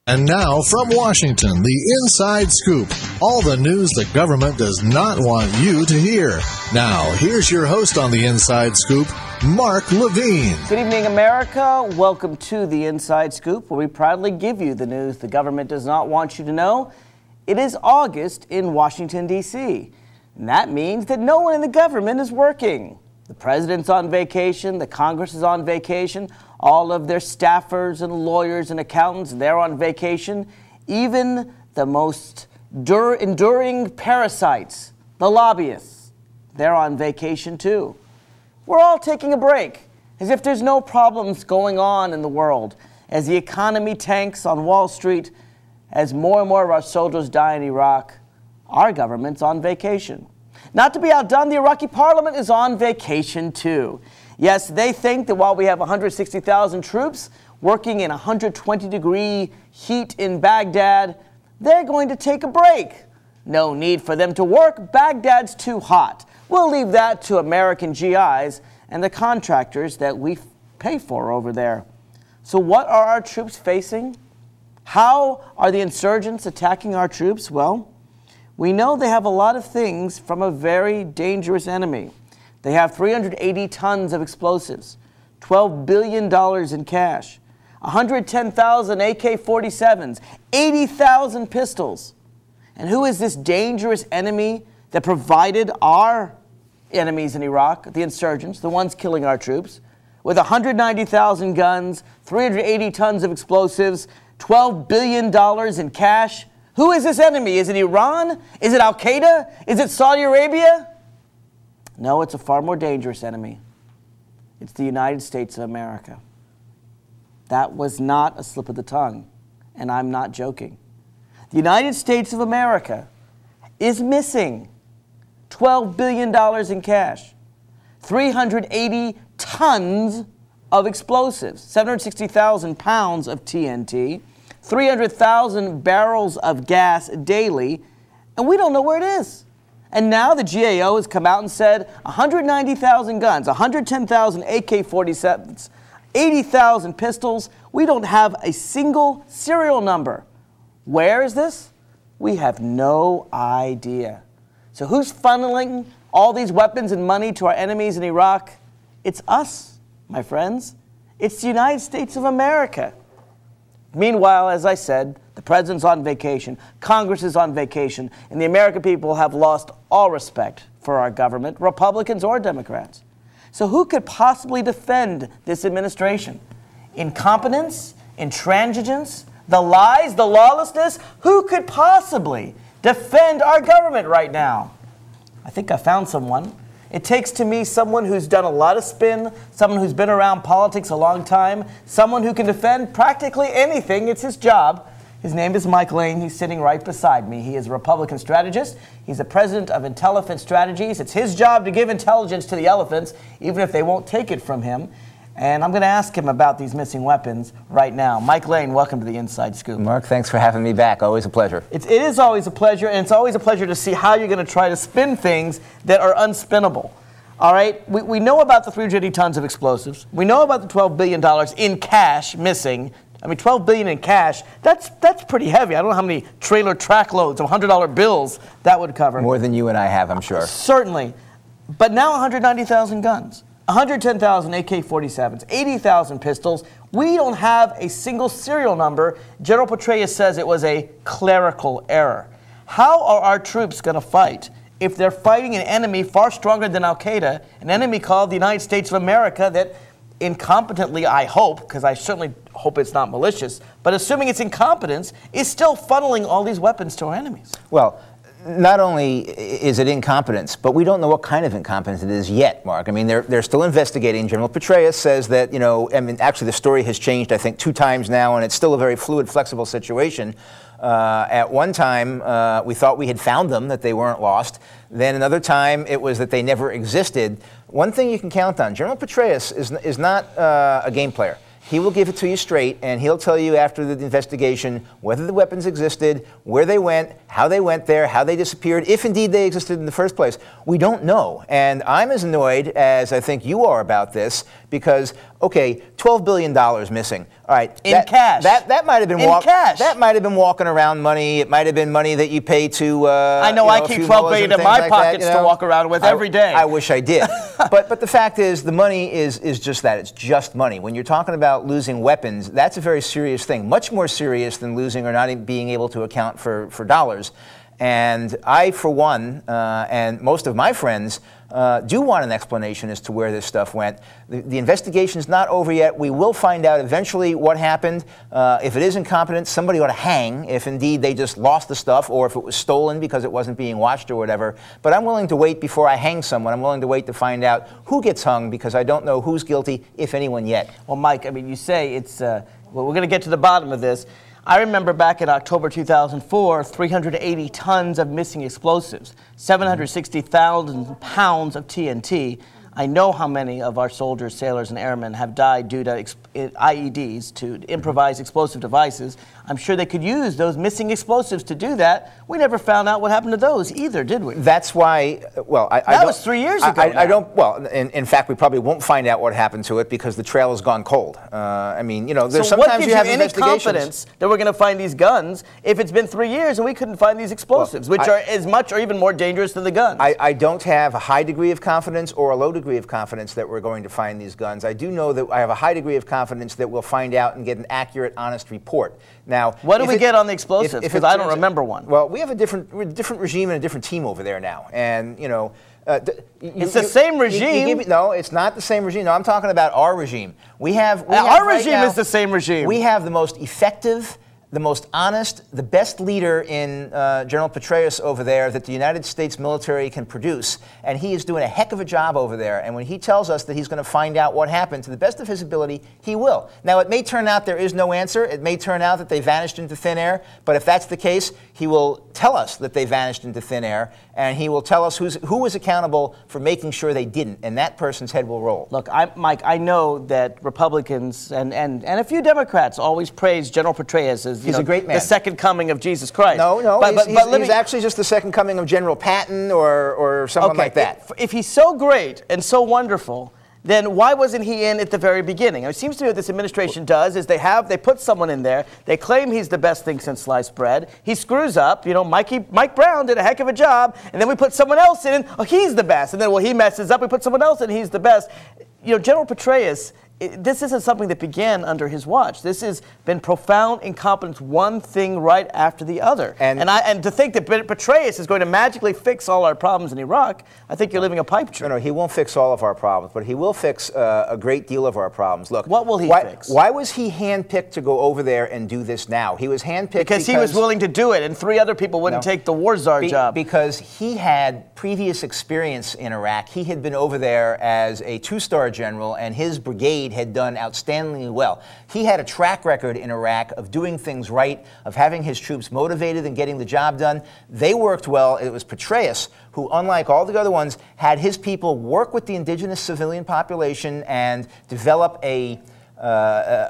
And now from Washington, the Inside Scoop. All the news the government does not want you to hear. Now, here's your host on the Inside Scoop, Mark Levine. Good evening, America. Welcome to the Inside Scoop, where we proudly give you the news the government does not want you to know. It is August in Washington, D.C., and that means that no one in the government is working. The president's on vacation, the Congress is on vacation, all of their staffers and lawyers and accountants, they're on vacation. Even the most enduring parasites, the lobbyists, they're on vacation too. We're all taking a break, as if there's no problems going on in the world, as the economy tanks on Wall Street, as more and more of our soldiers die in Iraq. Our government's on vacation. Not to be outdone, the Iraqi parliament is on vacation too. Yes, they think that while we have 160,000 troops working in 120-degree heat in Baghdad, they're going to take a break. No need for them to work. Baghdad's too hot. We'll leave that to American GIs and the contractors that we pay for over there. So what are our troops facing? How are the insurgents attacking our troops? Well, we know they have a lot of things from a very dangerous enemy. They have 380 tons of explosives, $12 billion in cash, 110,000 AK-47s, 80,000 pistols. And who is this dangerous enemy that provided our enemies in Iraq, the insurgents, the ones killing our troops, with 190,000 guns, 380 tons of explosives, $12 billion in cash? Who is this enemy? Is it Iran? Is it Al-Qaeda? Is it Saudi Arabia? No, it's a far more dangerous enemy. It's the United States of America. That was not a slip of the tongue, and I'm not joking. The United States of America is missing $12 billion in cash, 380 tons of explosives, 760,000 pounds of TNT, 300,000 barrels of gas daily, and we don't know where it is. And now the GAO has come out and said 190,000 guns, 110,000 AK-47s, 80,000 pistols. We don't have a single serial number. Where is this? We have no idea. So who's funneling all these weapons and money to our enemies in Iraq? It's us, my friends. It's the United States of America. Meanwhile, as I said, the president's on vacation, Congress is on vacation, and the American people have lost all respect for our government, Republicans or Democrats. So who could possibly defend this administration? Incompetence? Intransigence? The lies? The lawlessness? Who could possibly defend our government right now? I think I found someone. It takes to me someone who's done a lot of spin, someone who's been around politics a long time, someone who can defend practically anything. It's his job. His name is Mike Lane. He's sitting right beside me. He is a Republican strategist. He's the president of Intelephant Strategies. It's his job to give intelligence to the elephants, even if they won't take it from him. And I'm going to ask him about these missing weapons right now. Mike Lane, welcome to the Inside Scoop. Mark, thanks for having me back. Always a pleasure. It is always a pleasure, and it's always a pleasure to see how you're going to try to spin things that are unspinnable. All right? We know about the 380 tons of explosives. We know about the $12 billion in cash missing. I mean, $12 billion in cash, that's pretty heavy. I don't know how many trailer track loads of $100 bills that would cover. More than you and I have, I'm sure. Certainly. But now 190,000 guns, 110,000 AK-47s, 80,000 pistols. We don't have a single serial number. General Petraeus says it was a clerical error. How are our troops going to fight if they're fighting an enemy far stronger than Al-Qaeda, an enemy called the United States of America that incompetently, I hope, because I certainly hope it's not malicious, but assuming it's incompetence, is still funneling all these weapons to our enemies? Well, not only is it incompetence, but we don't know what kind of incompetence it is yet, Mark. I mean, they're still investigating. General Petraeus says that, you know, I mean, actually the story has changed, I think, 2 times now, and it's still a very fluid, flexible situation. At one time, we thought we had found them, that they weren't lost. Then another time, it was that they never existed. One thing you can count on, General Petraeus is not a game player. He will give it to you straight, and he'll tell you after the investigation whether the weapons existed, where they went, how they went there, how they disappeared, if indeed they existed in the first place. We don't know, and I'm as annoyed as I think you are about this, because Okay, $12 billion missing. All right, in cash. That might have been cash. That might have been walking around money. It might have been money that you pay to. I know I keep $12 billion in my pockets to walk around with every day. I wish I did. but the fact is, the money is just that. It's just money. When you're talking about losing weapons, that's a very serious thing. Much more serious than losing or not being able to account for dollars. And I, for one, and most of my friends, do want an explanation as to where this stuff went. The investigation's not over yet. We will find out eventually what happened. If it is incompetence, somebody ought to hang if indeed they just lost the stuff or if it was stolen because it wasn't being watched or whatever. But I'm willing to wait before I hang someone. I'm willing to wait to find out who gets hung because I don't know who's guilty, if anyone yet. Well, Mike, I mean, you say it's, well, we're going to get to the bottom of this. I remember back in October 2004, 380 tons of missing explosives, 760,000 pounds of TNT. I know how many of our soldiers, sailors, and airmen have died due to IEDs, to improvised explosive devices. I'm sure they could use those missing explosives to do that. We never found out what happened to those either, did we? That's why, well, that was 3 years ago. I don't, well, in fact, we probably won't find out what happened to it because the trail has gone cold. I mean, you know, there's so sometimes you have investigations. What gives you any confidence that we're going to find these guns if it's been 3 years and we couldn't find these explosives, which are as much or even more dangerous than the guns? I don't have a high degree of confidence or a low degree of confidence that we're going to find these guns. I do know that I have a high degree of confidence that we'll find out and get an accurate, honest report. Now, what do we get on the explosives? Because I don't remember one. Well, we have a different regime and a different team over there now, and you know, it's the same regime. No, it's not the same regime. No, I'm talking about our regime. Our regime is the same regime. We have the most effective, the most honest, the best leader in General Petraeus over there that the United States military can produce. And he is doing a heck of a job over there. And when he tells us that he's going to find out what happened, to the best of his ability, he will. Now, it may turn out there is no answer. It may turn out that they vanished into thin air. But if that's the case, he will tell us that they vanished into thin air. And he will tell us who was accountable for making sure they didn't. And that person's head will roll. Look, Mike, I know that Republicans and a few Democrats always praise General Petraeus as he's a great man. The second coming of Jesus Christ. No, he's actually just the second coming of General Patton or someone like that. If he's so great and so wonderful, then why wasn't he in at the very beginning? It seems to me what this administration does is they put someone in there, they claim he's the best thing since sliced bread, he screws up, you know, Mike Brown did a heck of a job, and then we put someone else in, oh, he's the best, and then, well, he messes up, we put someone else in, he's the best. You know, General Petraeus, this isn't something that began under his watch. This has been profound incompetence, one thing right after the other. And to think that Petraeus is going to magically fix all our problems in Iraq, I think you're living a pipe dream. No, he won't fix all of our problems, but he will fix a great deal of our problems. Look, what will he fix? Why was he handpicked to go over there and do this now? He was handpicked because he was willing to do it, and 3 other people wouldn't take the war czar job. Because he had previous experience in Iraq. He had been over there as a 2-star general, and his brigade had done outstandingly well. He had a track record in Iraq of doing things right, of having his troops motivated and getting the job done. They worked well. It was Petraeus who, unlike all the other ones, had his people work with the indigenous civilian population and develop a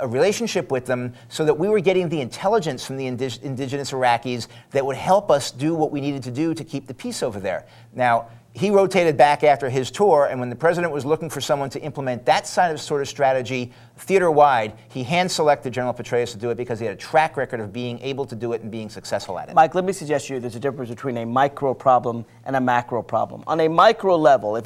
relationship with them so that we were getting the intelligence from the indigenous Iraqis that would help us do what we needed to do to keep the peace over there. Now, he rotated back after his tour, and when the president was looking for someone to implement that sort of strategy theater-wide, he hand-selected General Petraeus to do it because he had a track record of being able to do it and being successful at it. Mike, let me suggest to you there's a difference between a micro problem and a macro problem. On a micro level,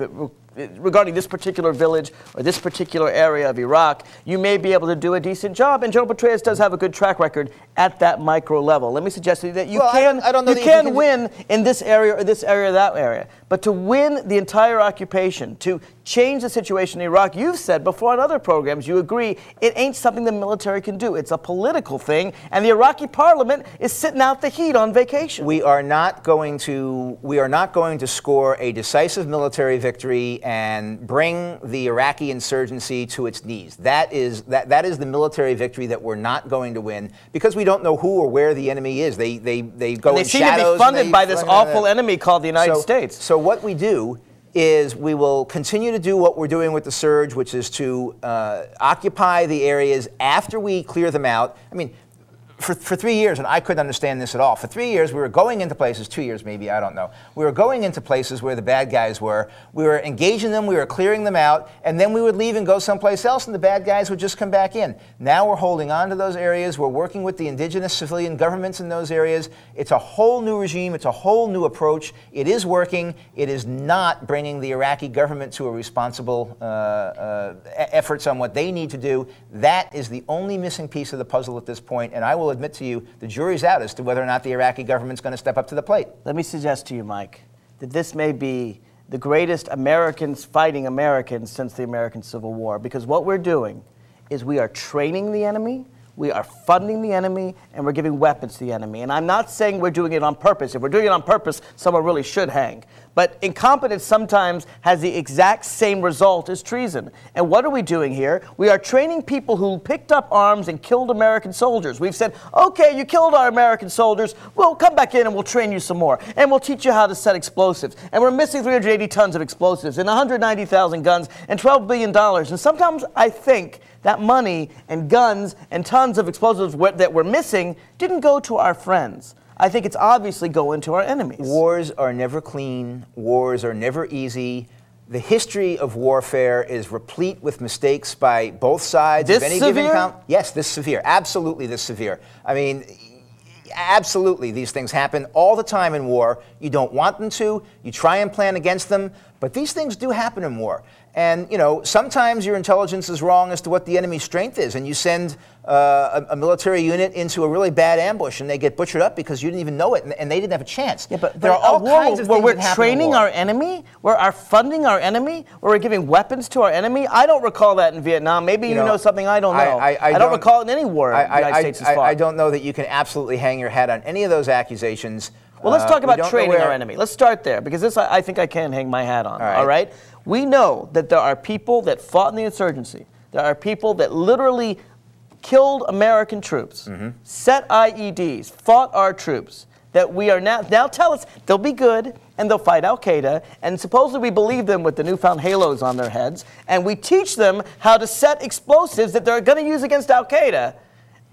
regarding this particular village or this particular area of Iraq, you may be able to do a decent job, and General Petraeus does have a good track record at that micro level. Let me suggest to you that you can win in this area or this area or that area, but to win the entire occupation, to change the situation in Iraq, you've said before on other programs, you agree, it ain't something the military can do. It's a political thing, and the Iraqi parliament is sitting out the heat on vacation. We are not going to score a decisive military victory and bring the Iraqi insurgency to its knees. That is the military victory that we're not going to win because we don't know who or where the enemy is. They go in shadows. They seem to be funded by this awful enemy called the United States. So what we do is we will continue to do what we're doing with the surge, which is to occupy the areas after we clear them out. I mean, for 3 years, and I couldn't understand this at all. For 3 years, we were going into places, 2 years maybe, I don't know. We were going into places where the bad guys were. We were engaging them, we were clearing them out, and then we would leave and go someplace else, and the bad guys would just come back in. Now we're holding on to those areas. We're working with the indigenous civilian governments in those areas. It's a whole new regime. It's a whole new approach. It is working. It is not bringing the Iraqi government to a responsible efforts on what they need to do. That is the only missing piece of the puzzle at this point, and I will admit to you, the jury's out as to whether or not the Iraqi government's going to step up to the plate. Let me suggest to you, Mike, that this may be the greatest Americans fighting Americans since the American Civil War, because what we're doing is we are training the enemy, we are funding the enemy, and we're giving weapons to the enemy. And I'm not saying we're doing it on purpose. If we're doing it on purpose, someone really should hang. But incompetence sometimes has the exact same result as treason. And what are we doing here? We are training people who picked up arms and killed American soldiers. We've said, okay, you killed our American soldiers. We'll come back in and we'll train you some more. And we'll teach you how to set explosives. And we're missing 380 tons of explosives and 190,000 guns and $12 billion. And sometimes I think that money and guns and tons of explosives that we're missing didn't go to our friends. I think it's obviously going to our enemies. Wars are never clean. Wars are never easy. The history of warfare is replete with mistakes by both sides. This of any severe? given Yes, this severe. Absolutely this severe. I mean, absolutely these things happen all the time in war. You don't want them to. You try and plan against them. But these things do happen in war. And, you know, sometimes your intelligence is wrong as to what the enemy's strength is, and you send a military unit into a really bad ambush, and they get butchered up because you didn't even know it, and they didn't have a chance. Yeah, but there are all kinds of where things we're that happen training in war. our enemy, where we're funding our enemy, where we're giving weapons to our enemy. I don't recall that in Vietnam. Maybe you know something I don't know. I don't recall it in any war the United States has fought. I don't know that you can absolutely hang your hat on any of those accusations. Well, let's talk about training our enemy. Let's start there, because this I think I can hang my hat on. All right? We know that there are people that fought in the insurgency. There are people that literally killed American troops, set IEDs, fought our troops, that we are now tell us they'll be good and they'll fight Al-Qaeda, and supposedly we believe them with the newfound halos on their heads, and we teach them how to set explosives that they're going to use against Al-Qaeda,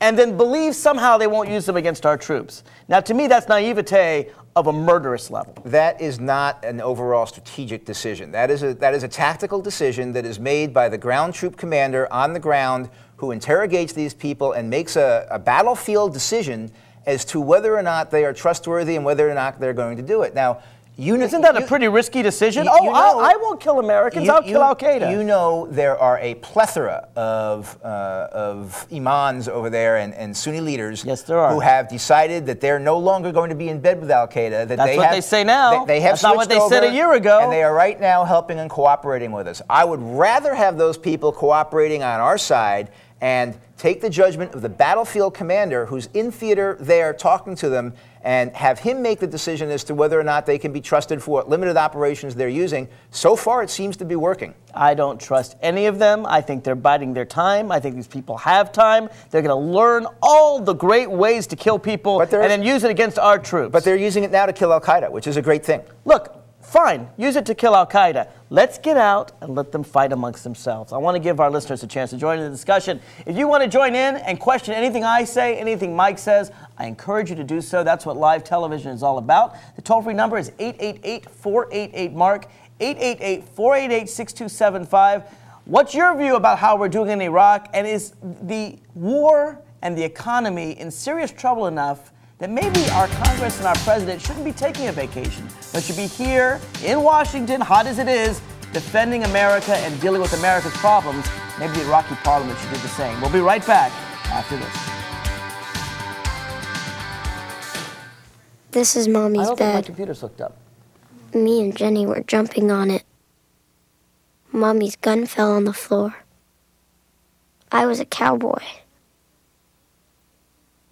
and then believe somehow they won't use them against our troops. Now, to me, that's naivete of a murderous level. That is not an overall strategic decision. That is a tactical decision that is made by the ground troop commander on the ground who interrogates these people and makes a battlefield decision as to whether or not they are trustworthy and whether or not they're going to do it. Now, isn't that a pretty risky decision? I won't kill Americans. I'll kill Al-Qaeda. You know there are a plethora of imams over there and Sunni leaders who have decided that they're no longer going to be in bed with Al-Qaeda. That's what they say now. That's not what they said a year ago. And they are right now helping and cooperating with us. I would rather have those people cooperating on our side and take the judgment of the battlefield commander who's in theater there talking to them and have him make the decision as to whether or not they can be trusted for what limited operations they're using. So far, it seems to be working. I don't trust any of them. I think they're biding their time. I think these people have time. They're going to learn all the great ways to kill people and then use it against our troops. But they're using it now to kill Al-Qaeda, which is a great thing. Look, fine, use it to kill Al-Qaeda. Let's get out and let them fight amongst themselves. I want to give our listeners a chance to join in the discussion. If you want to join in and question anything I say, anything Mike says, I encourage you to do so. That's what live television is all about. The toll-free number is 888-488-MARK, 888-488-6275. What's your view about how we're doing in Iraq? And is the war and the economy in serious trouble enough that maybe our Congress and our president shouldn't be taking a vacation, but should be here in Washington, hot as it is, defending America and dealing with America's problems? Maybe the Iraqi parliament should do the same. We'll be right back after this. This is Mommy's I don't think my bed. computer's hooked up. Me and Jenny were jumping on it. Mommy's gun fell on the floor. I was a cowboy.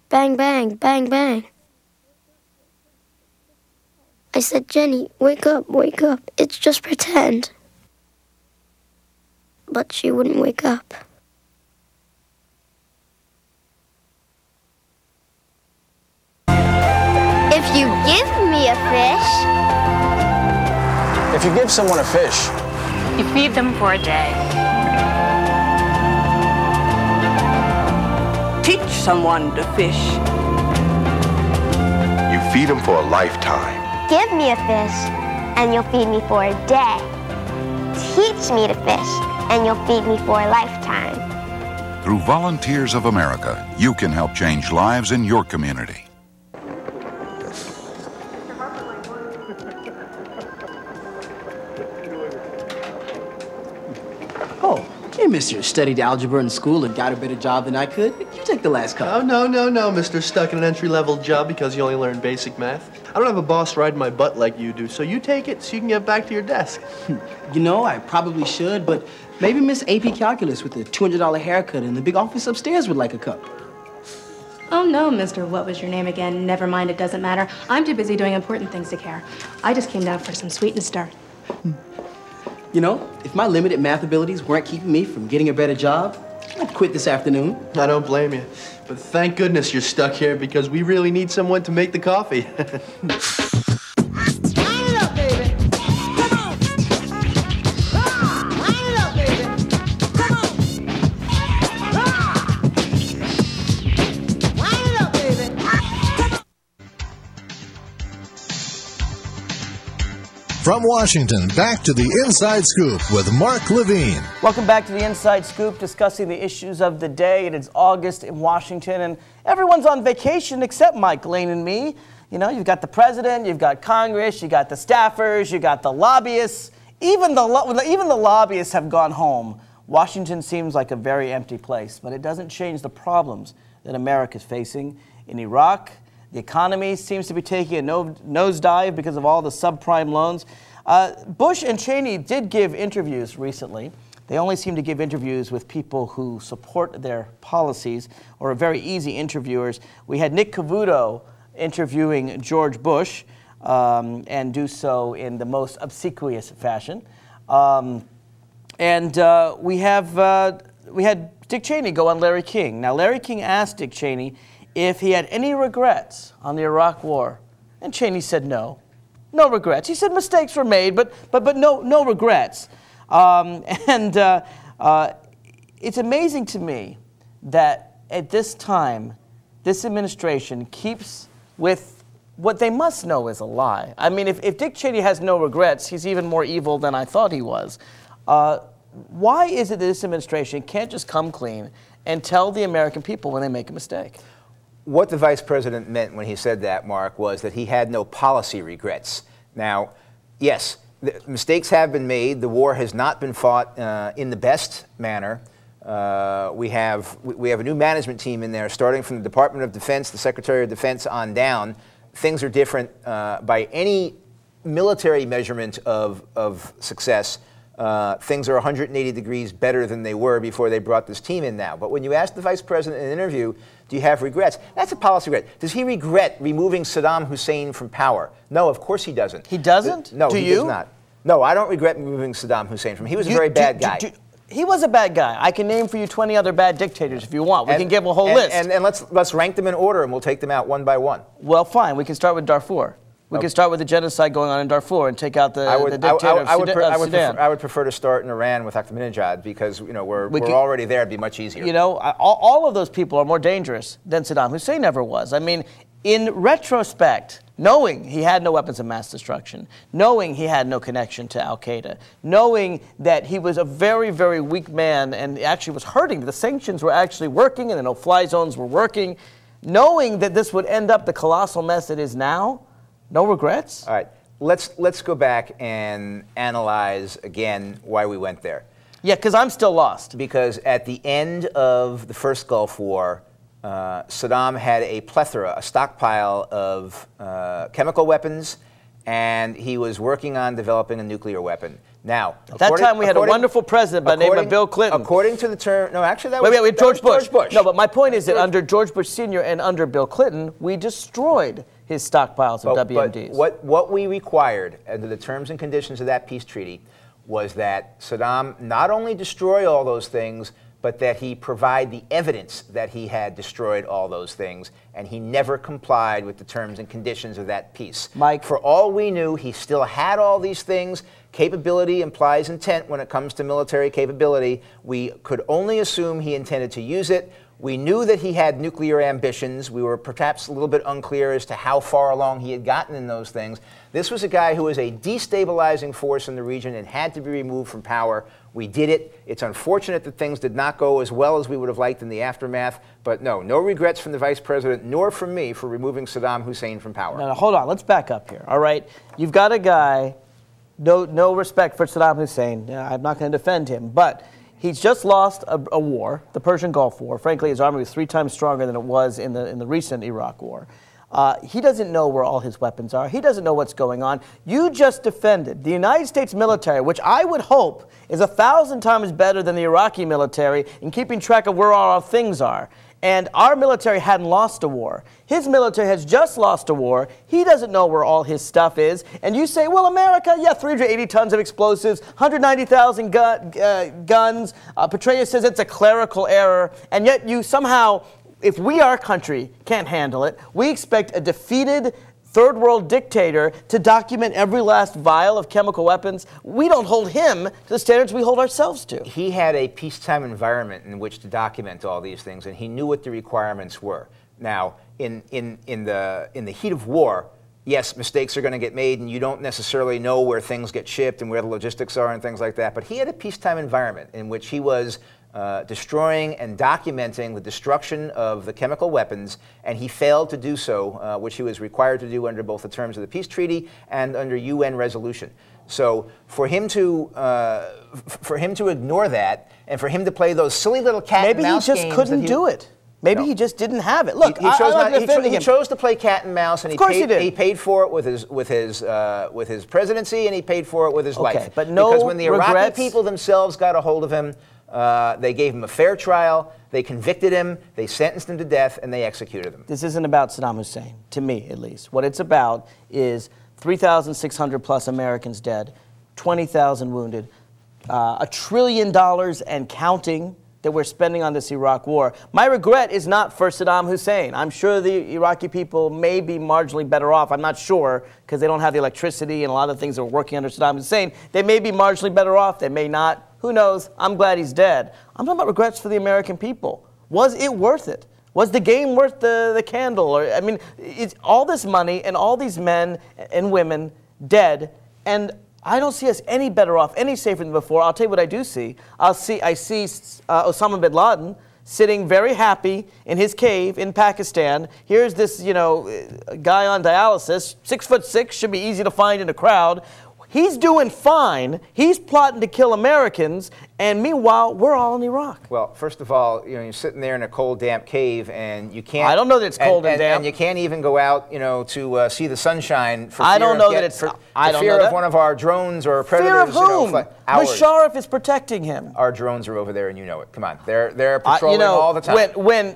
Bang, bang, bang, bang. I said, Jenny, wake up, it's just pretend. But she wouldn't wake up. If you give me a fish... If you give someone a fish, you feed them for a day. Teach someone to fish. You feed them for a lifetime. Give me a fish, and you'll feed me for a day. Teach me to fish, and you'll feed me for a lifetime. Through Volunteers of America, you can help change lives in your community. Oh, hey, mister, studied algebra in school and got a better job than I could. You take the last cup. Oh, no, mister. Stuck in an entry-level job because you only learned basic math. I don't have a boss riding my butt like you do, so you take it so you can get back to your desk. You know, I probably should, but maybe Miss AP Calculus with the $200 haircut in the big office upstairs would like a cup. Oh, no, mister. What was your name again? Never mind, it doesn't matter. I'm too busy doing important things to care. I just came down for some sweet and start. You know, if my limited math abilities weren't keeping me from getting a better job, I'd quit this afternoon. I don't blame you. But thank goodness you're stuck here because we really need someone to make the coffee. From Washington, back to the Inside Scoop with Mark Levine. Welcome back to the Inside Scoop, discussing the issues of the day. It is August in Washington, and everyone's on vacation except Mike Lane and me. You know, you've got the president, you've got Congress, you got the staffers, you got the lobbyists. Even the lobbyists have gone home. Washington seems like a very empty place, but it doesn't change the problems that America is facing in Iraq. The economy seems to be taking a nosedive because of all the subprime loans. Bush and Cheney did give interviews recently. They only seem to give interviews with people who support their policies or are very easy interviewers. We had Nick Cavuto interviewing George Bush and do so in the most obsequious fashion. We had Dick Cheney go on Larry King. Now, Larry King asked Dick Cheney if he had any regrets on the Iraq War, and Cheney said no regrets. He said mistakes were made, but no regrets. It's amazing to me that at this time, this administration keeps with what they must know is a lie. I mean, if Dick Cheney has no regrets, he's even more evil than I thought he was. Why is it that this administration can't just come clean and tell the American people when they make a mistake? What the vice president meant when he said that, Mark, was that he had no policy regrets. Now, yes, mistakes have been made. The war has not been fought in the best manner. We have a new management team in there, starting from the Department of Defense, the Secretary of Defense on down. Things are different by any military measurement of success. Things are 180 degrees better than they were before they brought this team in now. But when you ask the vice president in an interview, do you have regrets? That's a policy regret. Does he regret removing Saddam Hussein from power? No, of course he doesn't. He doesn't? No, he does not. No, I don't regret removing Saddam Hussein from. He was a very bad guy. He was a bad guy. I can name for you 20 other bad dictators if you want. We can give a whole list. And let's rank them in order, and we'll take them out one by one. Well, fine. We can start with Darfur. We can start with the genocide going on in Darfur and take out the dictator of Sudan. I would prefer to start in Iran with Ahmadinejad because we're already there. It'd be much easier. You know, all of those people are more dangerous than Saddam Hussein ever was. I mean, in retrospect, knowing he had no weapons of mass destruction, knowing he had no connection to Al-Qaeda, knowing that he was a very, very weak man and actually was hurting, the sanctions were actually working and the no-fly zones were working, knowing that this would end up the colossal mess it is now, no regrets? All right, let's go back and analyze again why we went there. Yeah, because I'm still lost. Because at the end of the first Gulf War, Saddam had a plethora, a stockpile of chemical weapons, and he was working on developing a nuclear weapon. Now, at that time we had a wonderful president by the name of Bill Clinton. According to the term, no, actually that was wait, George Bush. George Bush. No, but my point is that under George Bush Sr. and under Bill Clinton, we destroyed his stockpiles of WMDs. But what we required under the terms and conditions of that peace treaty was that Saddam not only destroy all those things, but that he provide the evidence that he had destroyed all those things, and he never complied with the terms and conditions of that peace. Mike, for all we knew, he still had all these things. Capability implies intent when it comes to military capability. We could only assume he intended to use it. We knew that he had nuclear ambitions. We were perhaps a little bit unclear as to how far along he had gotten in those things. This was a guy who was a destabilizing force in the region and had to be removed from power. We did it. It's unfortunate that things did not go as well as we would have liked in the aftermath, but no regrets from the vice president nor from me for removing Saddam Hussein from power. No, hold on. Let's back up here, all right? You've got a guy, no respect for Saddam Hussein. I'm not going to defend him, but he's just lost a war, the Persian Gulf War. Frankly, his army was 3 times stronger than it was in the recent Iraq War. He doesn't know where all his weapons are. He doesn't know what's going on. You just defended the United States military, which I would hope is 1,000 times better than the Iraqi military in keeping track of where all our things are. And our military hadn't lost a war. His military has just lost a war. He doesn't know where all his stuff is. And you say, well, America, yeah, 380 tons of explosives, 190,000 guns. Petraeus says it's a clerical error. And yet you somehow, if we, our country, can't handle it, we expect a defeated third world dictator to document every last vial of chemical weapons. We don't hold him to the standards we hold ourselves to. He had a peacetime environment in which to document all these things, and he knew what the requirements were. Now, in the heat of war, yes, mistakes are going to get made, and you don't necessarily know where things get shipped and where the logistics are and things like that. But he had a peacetime environment in which he was destroying and documenting the destruction of the chemical weapons, and he failed to do so, which he was required to do under both the terms of the peace treaty and under UN resolution. So for him to ignore that, and for him to play those silly little cat and mouse games, maybe he just couldn't do it. Maybe he just didn't have it. Look, he chose to play cat and mouse, and he paid for it with his presidency, and he paid for it with his life. But no because when the Iraqi regrets. people themselves got a hold of him, they gave him a fair trial, they convicted him, they sentenced him to death, and they executed him. This isn't about Saddam Hussein, to me at least. What it's about is 3,600 plus Americans dead, 20,000 wounded, $1 trillion and counting that we're spending on this Iraq war. My regret is not for Saddam Hussein. I'm sure the Iraqi people may be marginally better off. I'm not sure, because they don't have the electricity and a lot of things that were working under Saddam Hussein. They may be marginally better off. They may not. Who knows? I'm glad he's dead. I'm talking about regrets for the American people. Was it worth it? Was the game worth the candle? Or, I mean, it's all this money and all these men and women dead, and I don't see us any better off, any safer than before. I'll tell you what I do see. I see Osama bin Laden sitting very happy in his cave in Pakistan. Here's this, guy on dialysis, 6'6", should be easy to find in a crowd. He's doing fine. He's plotting to kill Americans, and meanwhile, we're all in Iraq. Well, first of all, you're sitting there in a cold, damp cave, and you can't. I don't know that it's cold and damp. And you can't even go out, to see the sunshine for fear I don't know that it's. I don't know that. Fear of one of our drones or predators. Fear of whom? Musharraf is protecting him. Our drones are over there, and you know it. Come on, they're patrolling all the time. When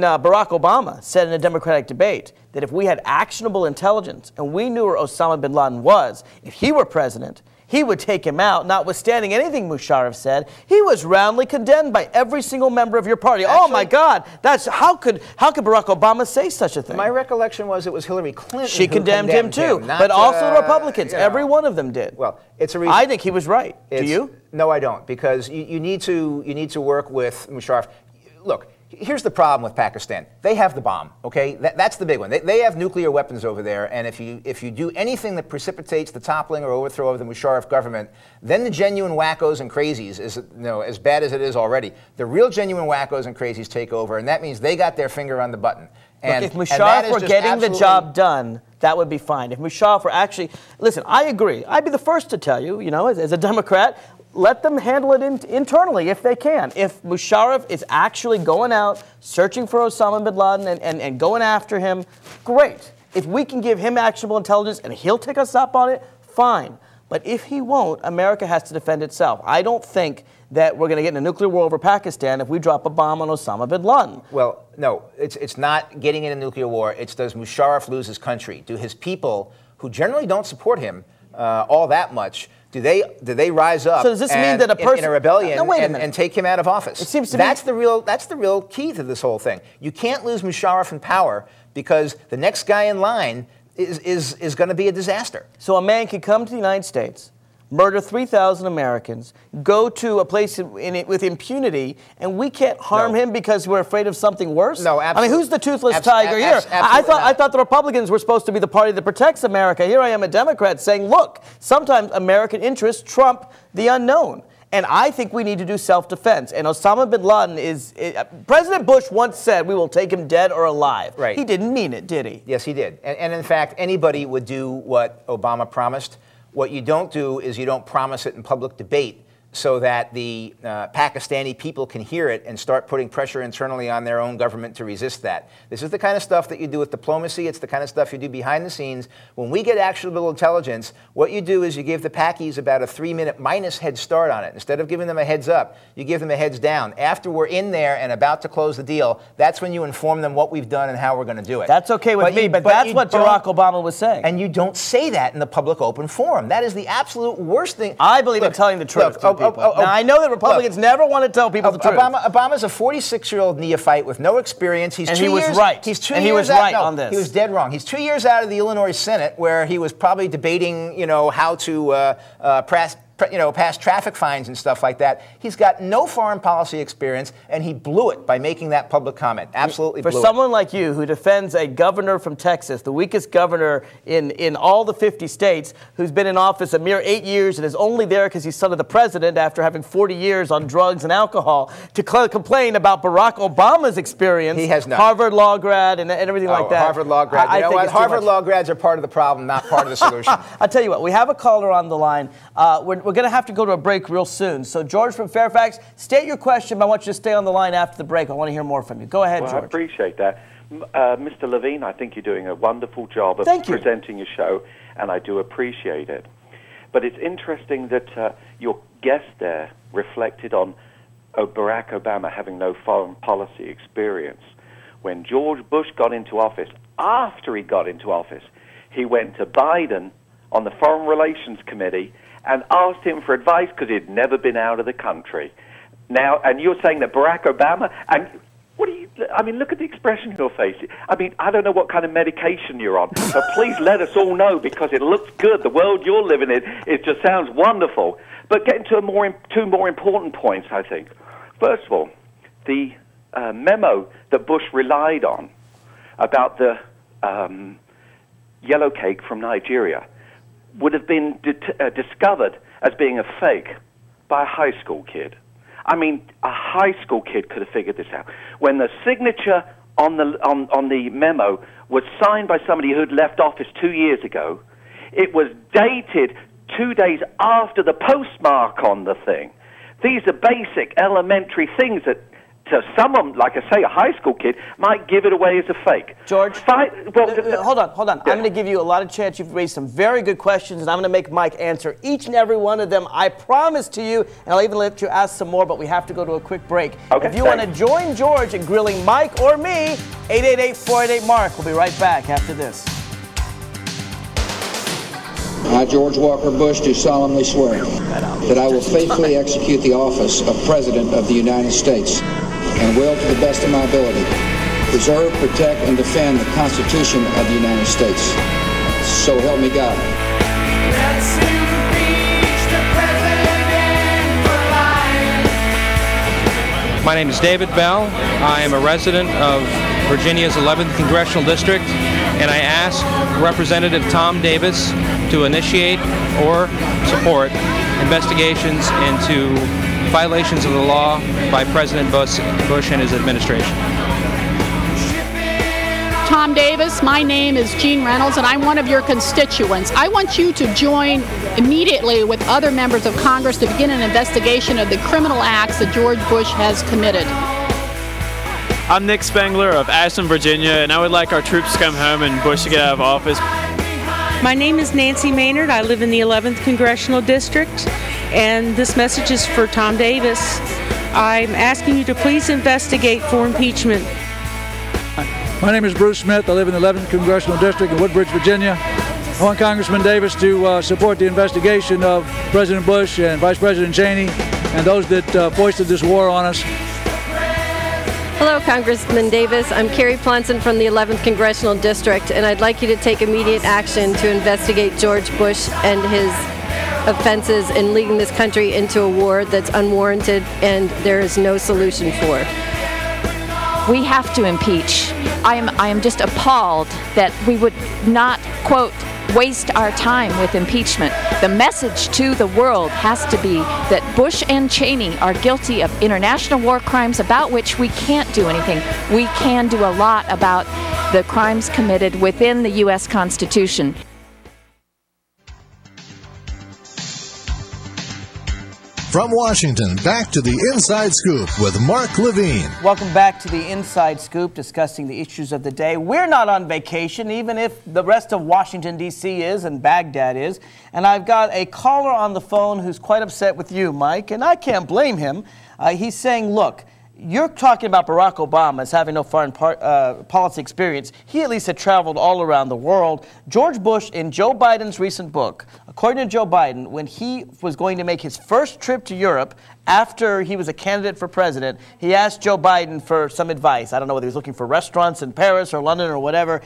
Barack Obama said in a Democratic debate that if we had actionable intelligence and we knew where Osama bin Laden was, if he were president, he would take him out, notwithstanding anything Musharraf said. He was roundly condemned by every single member of your party. Actually, oh my God, how could Barack Obama say such a thing? My recollection was it was Hillary Clinton. She condemned him too, but also the Republicans. Every one of them did. Well, it's a reason. I think he was right. Do you? No, I don't, because you need to work with Musharraf. Look. Here's the problem with Pakistan. They have the bomb, okay? That's the big one. They have nuclear weapons over there, and if you do anything that precipitates the toppling or overthrow of the Musharraf government, then the genuine wackos and crazies, as bad as it is already, the real genuine wackos and crazies take over, and that means they got their finger on the button. And look, if Musharraf were getting the job done, that would be fine. If Musharraf were actually, listen, I agree. I'd be the first to tell you, as a Democrat, let them handle it internally if they can. If Musharraf is actually going out, searching for Osama bin Laden and going after him, great. If we can give him actionable intelligence and he'll take us up on it, fine. But if he won't, America has to defend itself. I don't think that we're going to get in a nuclear war over Pakistan if we drop a bomb on Osama bin Laden. Well, no, it's not getting in a nuclear war. It's does Musharraf lose his country? Do his people, who generally don't support him all that much, do they rise up? So does this mean that a person in a rebellion and take him out of office? It seems to that's the real key to this whole thing. You can't lose Musharraf in power because the next guy in line is going to be a disaster. So a man can come to the United States, murder 3,000 Americans, go to a place with impunity, and we can't harm him because we're afraid of something worse? No, absolutely. I mean, who's the toothless tiger here? I thought the Republicans were supposed to be the party that protects America. Here I am, a Democrat, saying, look, sometimes American interests trump the unknown. And I think we need to do self-defense. And Osama bin Laden President Bush once said, we will take him dead or alive. Right. He didn't mean it, did he? Yes, he did. And in fact, anybody would do what Obama promised. What you don't do is you don't promise it in public debate so that the Pakistani people can hear it and start putting pressure internally on their own government to resist that. This is the kind of stuff that you do with diplomacy. It's the kind of stuff you do behind the scenes. When we get actionable intelligence, what you do is you give the Pakis about a 3-minute minus head start on it. Instead of giving them a heads up, you give them a heads down. After we're in there and about to close the deal, that's when you inform them what we've done and how we're going to do it. That's okay with me, but that's what Barack Obama was saying. And you don't say that in the public open forum. That is the absolute worst thing. I believe in telling the truth to people. Now, I know that Republicans never want to tell people the truth. Obama's a 46-year-old neophyte with no experience. He's 2 years. Right. He's 2 and years he was out, right no, on this. He was dead wrong. He's 2 years out of the Illinois Senate, where he was probably debating, how to pass traffic fines and stuff like that. He's got no foreign policy experience, and he blew it by making that public comment. Absolutely blew it. For someone like you who defends a governor from Texas, the weakest governor in all the 50 states, who's been in office a mere 8 years and is only there because he's son of the president after having 40 years on drugs and alcohol, to complain about Barack Obama's experience, he has none. Harvard law grad and everything like that. Harvard law grad. You know what? Harvard law grads are part of the problem, not part of the solution. I'll tell you what, we have a caller on the line. We're going to have to go to a break real soon. So, George from Fairfax, state your question, but I want you to stay on the line after the break. I want to hear more from you. Go ahead, George. I appreciate that. Mr. Levine, I think you're doing a wonderful job of presenting your show, and I do appreciate it. But it's interesting that your guest there reflected on Barack Obama having no foreign policy experience. When George Bush got into office, after he got into office, he went to Biden on the Foreign Relations Committee and asked him for advice because he'd never been out of the country. Now, and you're saying that Barack Obama, and look at the expression in your face. I mean, I don't know what kind of medication you're on, but please let us all know because it looks good. The world you're living in, it just sounds wonderful. But getting to two more important points, I think. First of all, the memo that Bush relied on about the yellow cake from Nigeria would have been discovered as being a fake by a high school kid. I mean, a high school kid could have figured this out. When the signature on the memo was signed by somebody who had left office 2 years ago, it was dated 2 days after the postmark on the thing. These are basic, elementary things that to someone, like I say, a high school kid, might give it away as a fake. George, hold on. Yeah. I'm going to give you a lot of chance. You've raised some very good questions, and I'm going to make Mike answer each and every one of them. I promise to you, and I'll even let you ask some more, but we have to go to a quick break. Okay, if you want to join George in grilling Mike or me, 888-488-MARK. We'll be right back after this. I, George Walker Bush, do solemnly swear that I will faithfully execute the office of President of the United States and will, to the best of my ability, preserve, protect, and defend the Constitution of the United States. So help me God. My name is David Bell. I am a resident of Virginia's 11th Congressional District, and I ask Representative Tom Davis to initiate or support investigations into violations of the law by President Bush and his administration. Tom Davis, my name is Jean Reynolds, and I'm one of your constituents. I want you to join immediately with other members of Congress to begin an investigation of the criminal acts that George Bush has committed. I'm Nick Spengler of Ashland, Virginia, and I would like our troops to come home and Bush to get out of office. My name is Nancy Maynard. I live in the 11th Congressional District, and this message is for Tom Davis. I'm asking you to please investigate for impeachment. My name is Bruce Smith. I live in the 11th Congressional District in Woodbridge, Virginia. I want Congressman Davis to support the investigation of President Bush and Vice President Cheney and those that foisted this war on us. Hello, Congressman Davis. I'm Carrie Plonson from the 11th Congressional District, and I'd like you to take immediate action to investigate George Bush and his offenses and leading this country into a war that's unwarranted and there is no solution for. We have to impeach. I am just appalled that we would not, quote, waste our time with impeachment. The message to the world has to be that Bush and Cheney are guilty of international war crimes about which we can't do anything. We can do a lot about the crimes committed within the U.S. Constitution. From Washington, back to the Inside Scoop with Mark Levine. Welcome back to the Inside Scoop, discussing the issues of the day. We're not on vacation, even if the rest of Washington, D.C. is and Baghdad is. And I've got a caller on the phone who's quite upset with you, Mike, and I can't blame him. He's saying, look, you're talking about Barack Obama as having no foreign policy experience. He at least had traveled all around the world. George Bush, in Joe Biden's recent book, according to Joe Biden, when he was going to make his first trip to Europe after he was a candidate for president, he asked Joe Biden for some advice. I don't know whether he was looking for restaurants in Paris or London or whatever.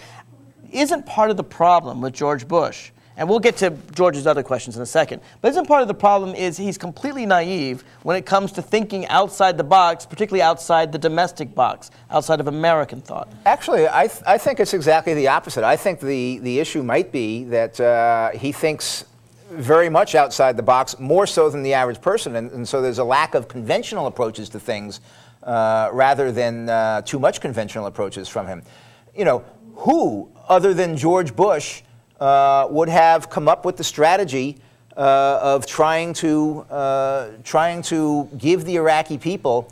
Isn't part of the problem with George Bush, and we'll get to George's other questions in a second, but isn't part of the problem is he's completely naive when it comes to thinking outside the box, particularly outside the domestic box, outside of American thought? Actually, I think it's exactly the opposite. I think the issue might be that he thinks very much outside the box, more so than the average person, and so there's a lack of conventional approaches to things rather than too much conventional approaches from him. You know, who other than George Bush would have come up with the strategy of trying to give the Iraqi people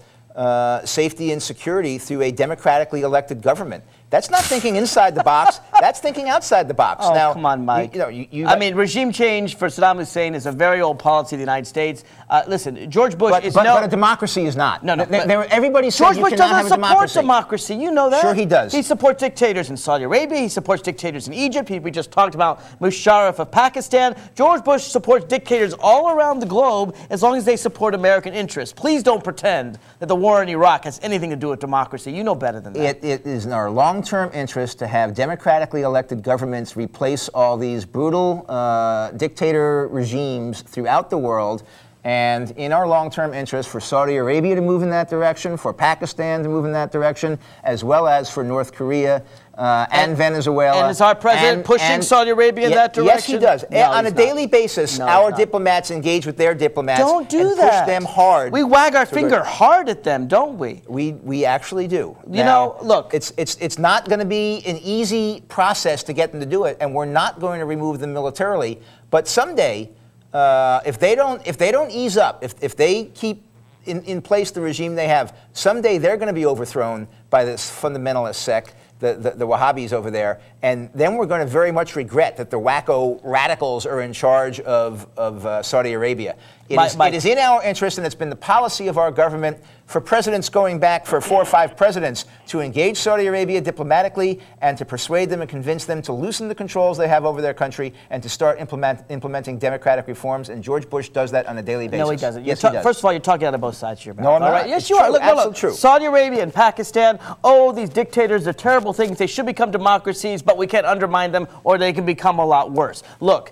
safety and security through a democratically elected government? That's not thinking inside the box. That's thinking outside the box. Oh, now, come on, Mike. I mean, regime change for Saddam Hussein is a very old policy of the United States. Listen, George Bush is but a democracy is not. No. Everybody says George Bush doesn't support democracy. You know that. Sure, he does. He supports dictators in Saudi Arabia. He supports dictators in Egypt. We just talked about Musharraf of Pakistan. George Bush supports dictators all around the globe as long as they support American interests. Please don't pretend that the war in Iraq has anything to do with democracy. You know better than that. It is in our long-term interest to have democratically elected governments replace all these brutal dictator regimes throughout the world. And in our long-term interest for Saudi Arabia to move in that direction, for Pakistan to move in that direction, as well as for North Korea and Venezuela. And is our president pushing Saudi Arabia in that direction? Yes, he does. No, on a daily basis, our diplomats engage with their diplomats and push them hard. We wag our finger hard at them, don't we? We actually do. You know, look. It's not going to be an easy process to get them to do it, and we're not going to remove them militarily. But someday, if they don't ease up, if they keep in place the regime they have, someday they're going to be overthrown by this fundamentalist sect, the Wahhabis over there, and then we're going to very much regret that the wacko radicals are in charge of Saudi Arabia. It is in our interest, and it's been the policy of our government for presidents going back for 4 or 5 presidents to engage Saudi Arabia diplomatically and to persuade them and convince them to loosen the controls they have over their country and to start implementing democratic reforms. And George Bush does that on a daily basis. No, he doesn't. Yes, he does. First of all, you're talking out of both sides of your mouth. No, I'm not. Right? Yes, It's you are. true. Look, Absolutely true. Saudi Arabia and Pakistan, these dictators are terrible things. They should become democracies, but we can't undermine them or they can become a lot worse. Look,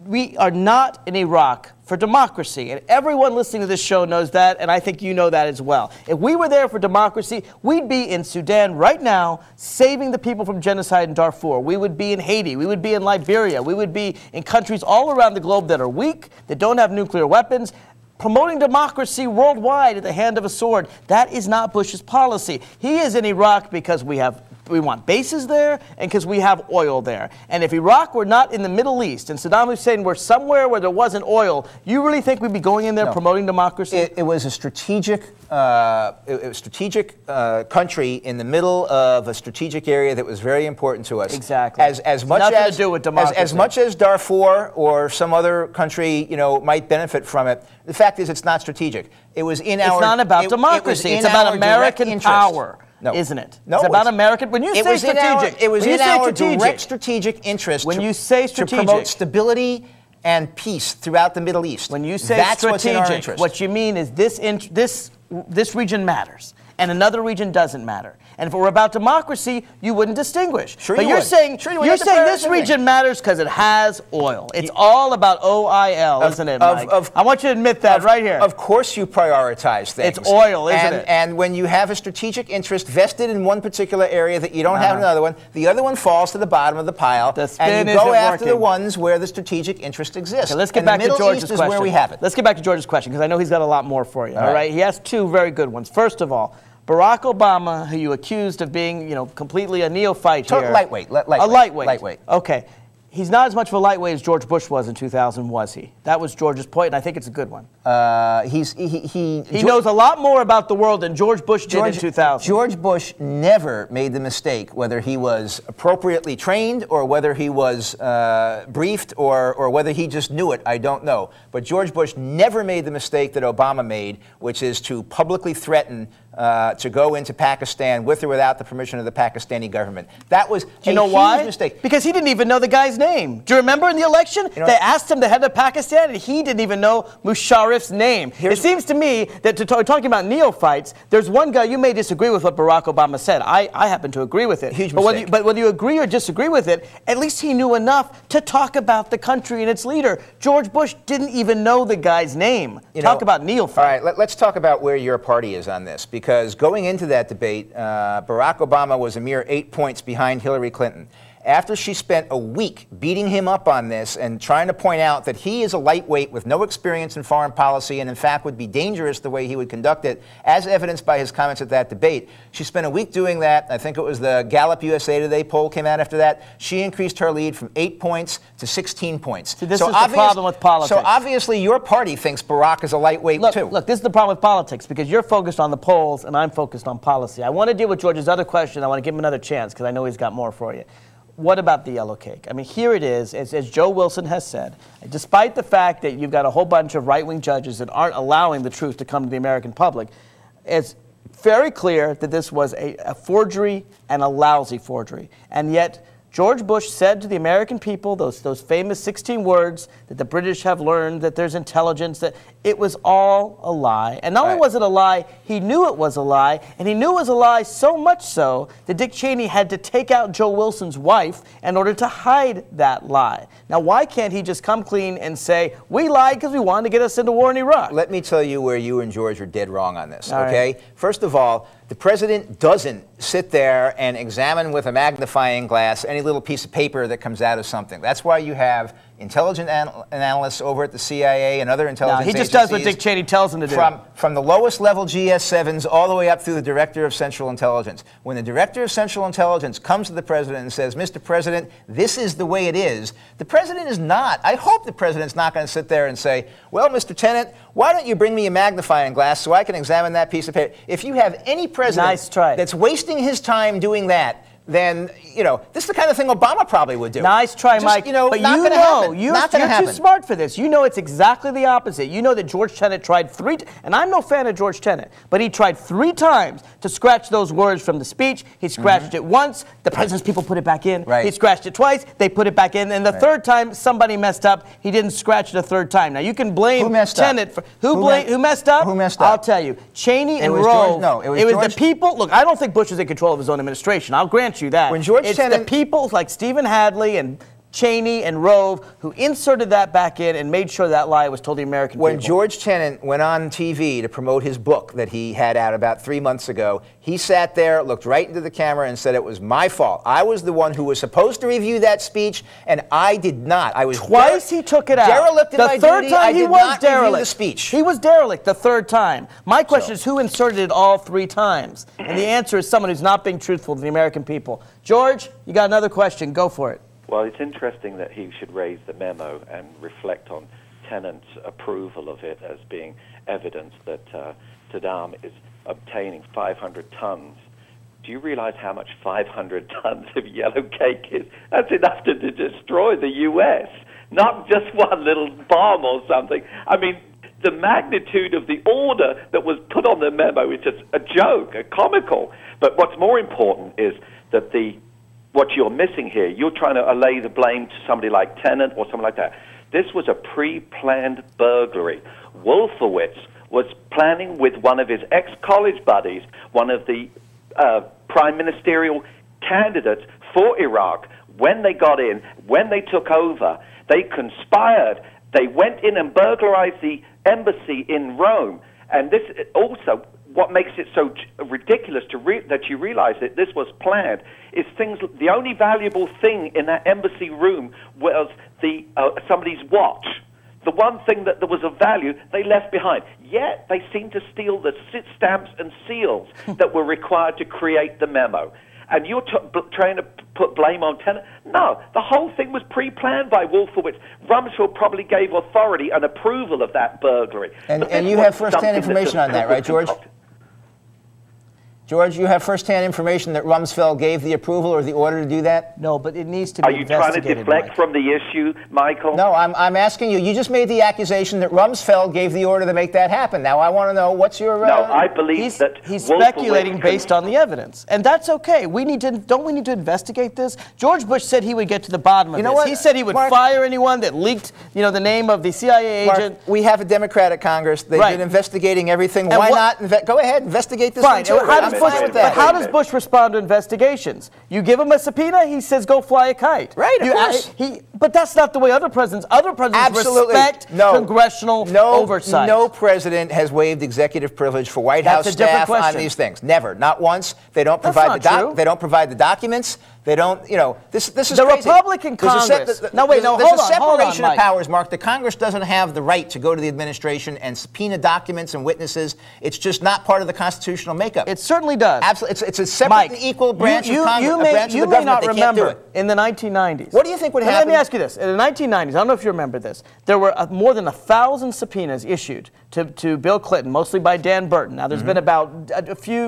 we are not in Iraq for democracy, and everyone listening to this show knows that, and I think you know that as well. If we were there for democracy, we'd be in Sudan right now saving the people from genocide in Darfur. We would be in Haiti. We would be in Liberia. We would be in countries all around the globe that are weak, that don't have nuclear weapons, promoting democracy worldwide at the hand of a sword. That is not Bush's policy. He is in Iraq because we want bases there and because we have oil there. And if Iraq were not in the Middle East and Saddam Hussein were somewhere where there wasn't oil, you really think we'd be going in there promoting democracy? It was a strategic country in the middle of a strategic area that was very important to us. Exactly. As much to do with democracy. As much as Darfur or some other country, might benefit from it, the fact is it's not strategic. It was in our. It's not about democracy. It's about American power. No. Isn't it? No, it's about American. When you say strategic, it was in our direct strategic interest. When you say strategic, to promote stability and peace throughout the Middle East. When you say that's strategic, what's in our interest. What you mean is this region matters. and another region doesn't matter. And if it were about democracy, you wouldn't distinguish. Sure but you you're would. saying, Sure you would. you're That's saying the this priority. region matters because it has oil. It's all about OIL, isn't it, Mike? I want you to admit that right here. Of course you prioritize things. It's oil, isn't it? And when you have a strategic interest vested in one particular area that you don't have in another one, the other one falls to the bottom of the pile, and you go after the ones where the strategic interest exists. Okay, let's get back to George's question. Is where we have it. Let's get back to George's question, because I know he's got a lot more for you. All All right. right. He has two very good ones. First of all, Barack Obama, who you accused of being, completely a neophyte here. Lightweight. A lightweight. Okay. He's not as much of a lightweight as George Bush was in 2000, was he? That was George's point, and I think it's a good one. He knows a lot more about the world than George Bush did in 2000. George Bush never made the mistake, whether he was appropriately trained or whether he was briefed or whether he just knew it, I don't know. But George Bush never made the mistake that Obama made, which is to publicly threaten to go into Pakistan with or without the permission of the Pakistani government. That was a huge mistake. Because he didn't even know the guy's name. Do you remember in the election? They asked him to head to Pakistan, and he didn't even know Musharraf's name. It seems to me that talking about neophytes, there's one guy, you may disagree with what Barack Obama said. I happen to agree with it. Huge mistake. But whether you agree or disagree with it, at least he knew enough to talk about the country and its leader. George Bush didn't even know the guy's name. Talk about neophyte. All right, let's talk about where your party is on this, because going into that debate, Barack Obama was a mere 8 points behind Hillary Clinton. After she spent a week beating him up on this and trying to point out that he is a lightweight with no experience in foreign policy and in fact would be dangerous the way he would conduct it, as evidenced by his comments at that debate, she spent a week doing that. I think it was the Gallup USA Today poll came out after that. She increased her lead from 8 points to 16 points. See, this is the problem with politics. So obviously your party thinks Barack is a lightweight too. Look, this is the problem with politics, because you're focused on the polls and I'm focused on policy. I want to deal with George's other question. I want to give him another chance because I know he's got more for you. What about the yellow cake? I mean, here it is, as Joe Wilson has said, despite the fact that you've got a whole bunch of right-wing judges that aren't allowing the truth to come to the American public, it's very clear that this was a forgery and a lousy forgery. And yet, George Bush said to the American people those famous 16 words that the British have learned, that there's intelligence, that it was all a lie. And not only was it a lie, he knew it was a lie, and he knew it was a lie so much so that Dick Cheney had to take out Joe Wilson's wife in order to hide that lie. Now, why can't he just come clean and say, we lied because we wanted to get us into war in Iraq? Let me tell you where you and George are dead wrong on this, All okay? right. First of all, the president doesn't sit there and examine with a magnifying glass any little piece of paper that comes out of something. That's why you have intelligence analysts over at the CIA and other intelligence agencies. He just does what Dick Cheney tells him to do. From the lowest level GS7s all the way up through the Director of Central Intelligence. When the Director of Central Intelligence comes to the president and says, Mr. President, this is the way it is, the president is not. I hope the president's not going to sit there and say, well, Mr. Tennant, why don't you bring me a magnifying glass so I can examine that piece of paper? If you have any president that's wasting his time doing that, then, this is the kind of thing Obama probably would do. Nice try, Mike. But you're too smart for this. You know it's exactly the opposite. You know that George Tenet tried and I'm no fan of George Tenet, but he tried 3 times to scratch those words from the speech. He scratched it once. The president's people put it back in. He scratched it twice. They put it back in. And the third time, somebody messed up. He didn't scratch it a third time. Now, you can blame Tenet for... Who messed up? Who messed up? I'll tell you. Cheney and Rove. It was the people. Look, I don't think Bush was in control of his own administration. I'll grant you that. When George the people like Stephen Hadley and Cheney and Rove who inserted that back in and made sure that lie was told the American people. When George Tenet went on TV to promote his book that he had out about 3 months ago, he sat there, looked right into the camera and said it was my fault. I was the one who was supposed to review that speech, and I did not. I was twice he took it out. Derelict in my duty. The third time he was derelict. The speech. He was derelict the third time. My question is who inserted it all 3 times? And the answer is someone who's not being truthful to the American people. George, you got another question. Go for it. Well, it's interesting that he should raise the memo and reflect on Tennant's approval of it as being evidence that Saddam is obtaining 500 tons. Do you realize how much 500 tons of yellow cake is? That's enough to destroy the U.S., not just one little bomb or something. I mean, the magnitude of the order that was put on the memo is just a joke, a comical. But what's more important is that what you're missing here, you're trying to allay the blame to somebody like Tennant or something like that. This was a pre-planned burglary. Wolfowitz was planning with one of his ex-college buddies, one of the prime ministerial candidates for Iraq. When they got in, when they took over, they conspired. They went in and burglarized the embassy in Rome. And this also, what makes it so ridiculous that you realize that this was planned is the only valuable thing in that embassy room was somebody's watch. The one thing that there was of value, they left behind. Yet they seemed to steal the stamps and seals that were required to create the memo. And you're trying to put blame on Tenet? No, the whole thing was pre-planned by Wolfowitz. Rumsfeld probably gave authority and approval of that burglary. And you have first-hand information on that, right, George? George, you have first-hand information that Rumsfeld gave the approval or the order to do that? No, but it needs to be investigated. Are you trying to deflect from the issue, Michael? No, I'm asking you. You just made the accusation that Rumsfeld gave the order to make that happen. Now, I want to know what's your... No, I believe that he's speculating based on the evidence, and that's okay. Don't we need to investigate this? George Bush said he would get to the bottom of this. What? He said he would fire anyone that leaked, the name of the CIA agent. Mark, we have a Democratic Congress. They've been investigating everything. And why not? Go ahead, investigate this. Fine. How does Bush respond to investigations? You give him a subpoena, he says, go fly a kite. Right, of course. But that's not the way other presidents respect congressional oversight. No president has waived executive privilege for White House staff on these things. Never. Not once. They don't provide they don't provide the documents. They don't, this is the crazy. Republican Congress. There's a separation of powers, Mark. The Congress doesn't have the right to go to the administration and subpoena documents and witnesses. It's just not part of the constitutional makeup. It certainly does. Absolutely. It's a separate and equal branch of Congress. You may not remember in the 1990s. What do you think would happen? Let me ask you this. In the 1990s, I don't know if you remember this, there were more than 1,000 subpoenas issued to Bill Clinton, mostly by Dan Burton. Now, there's been about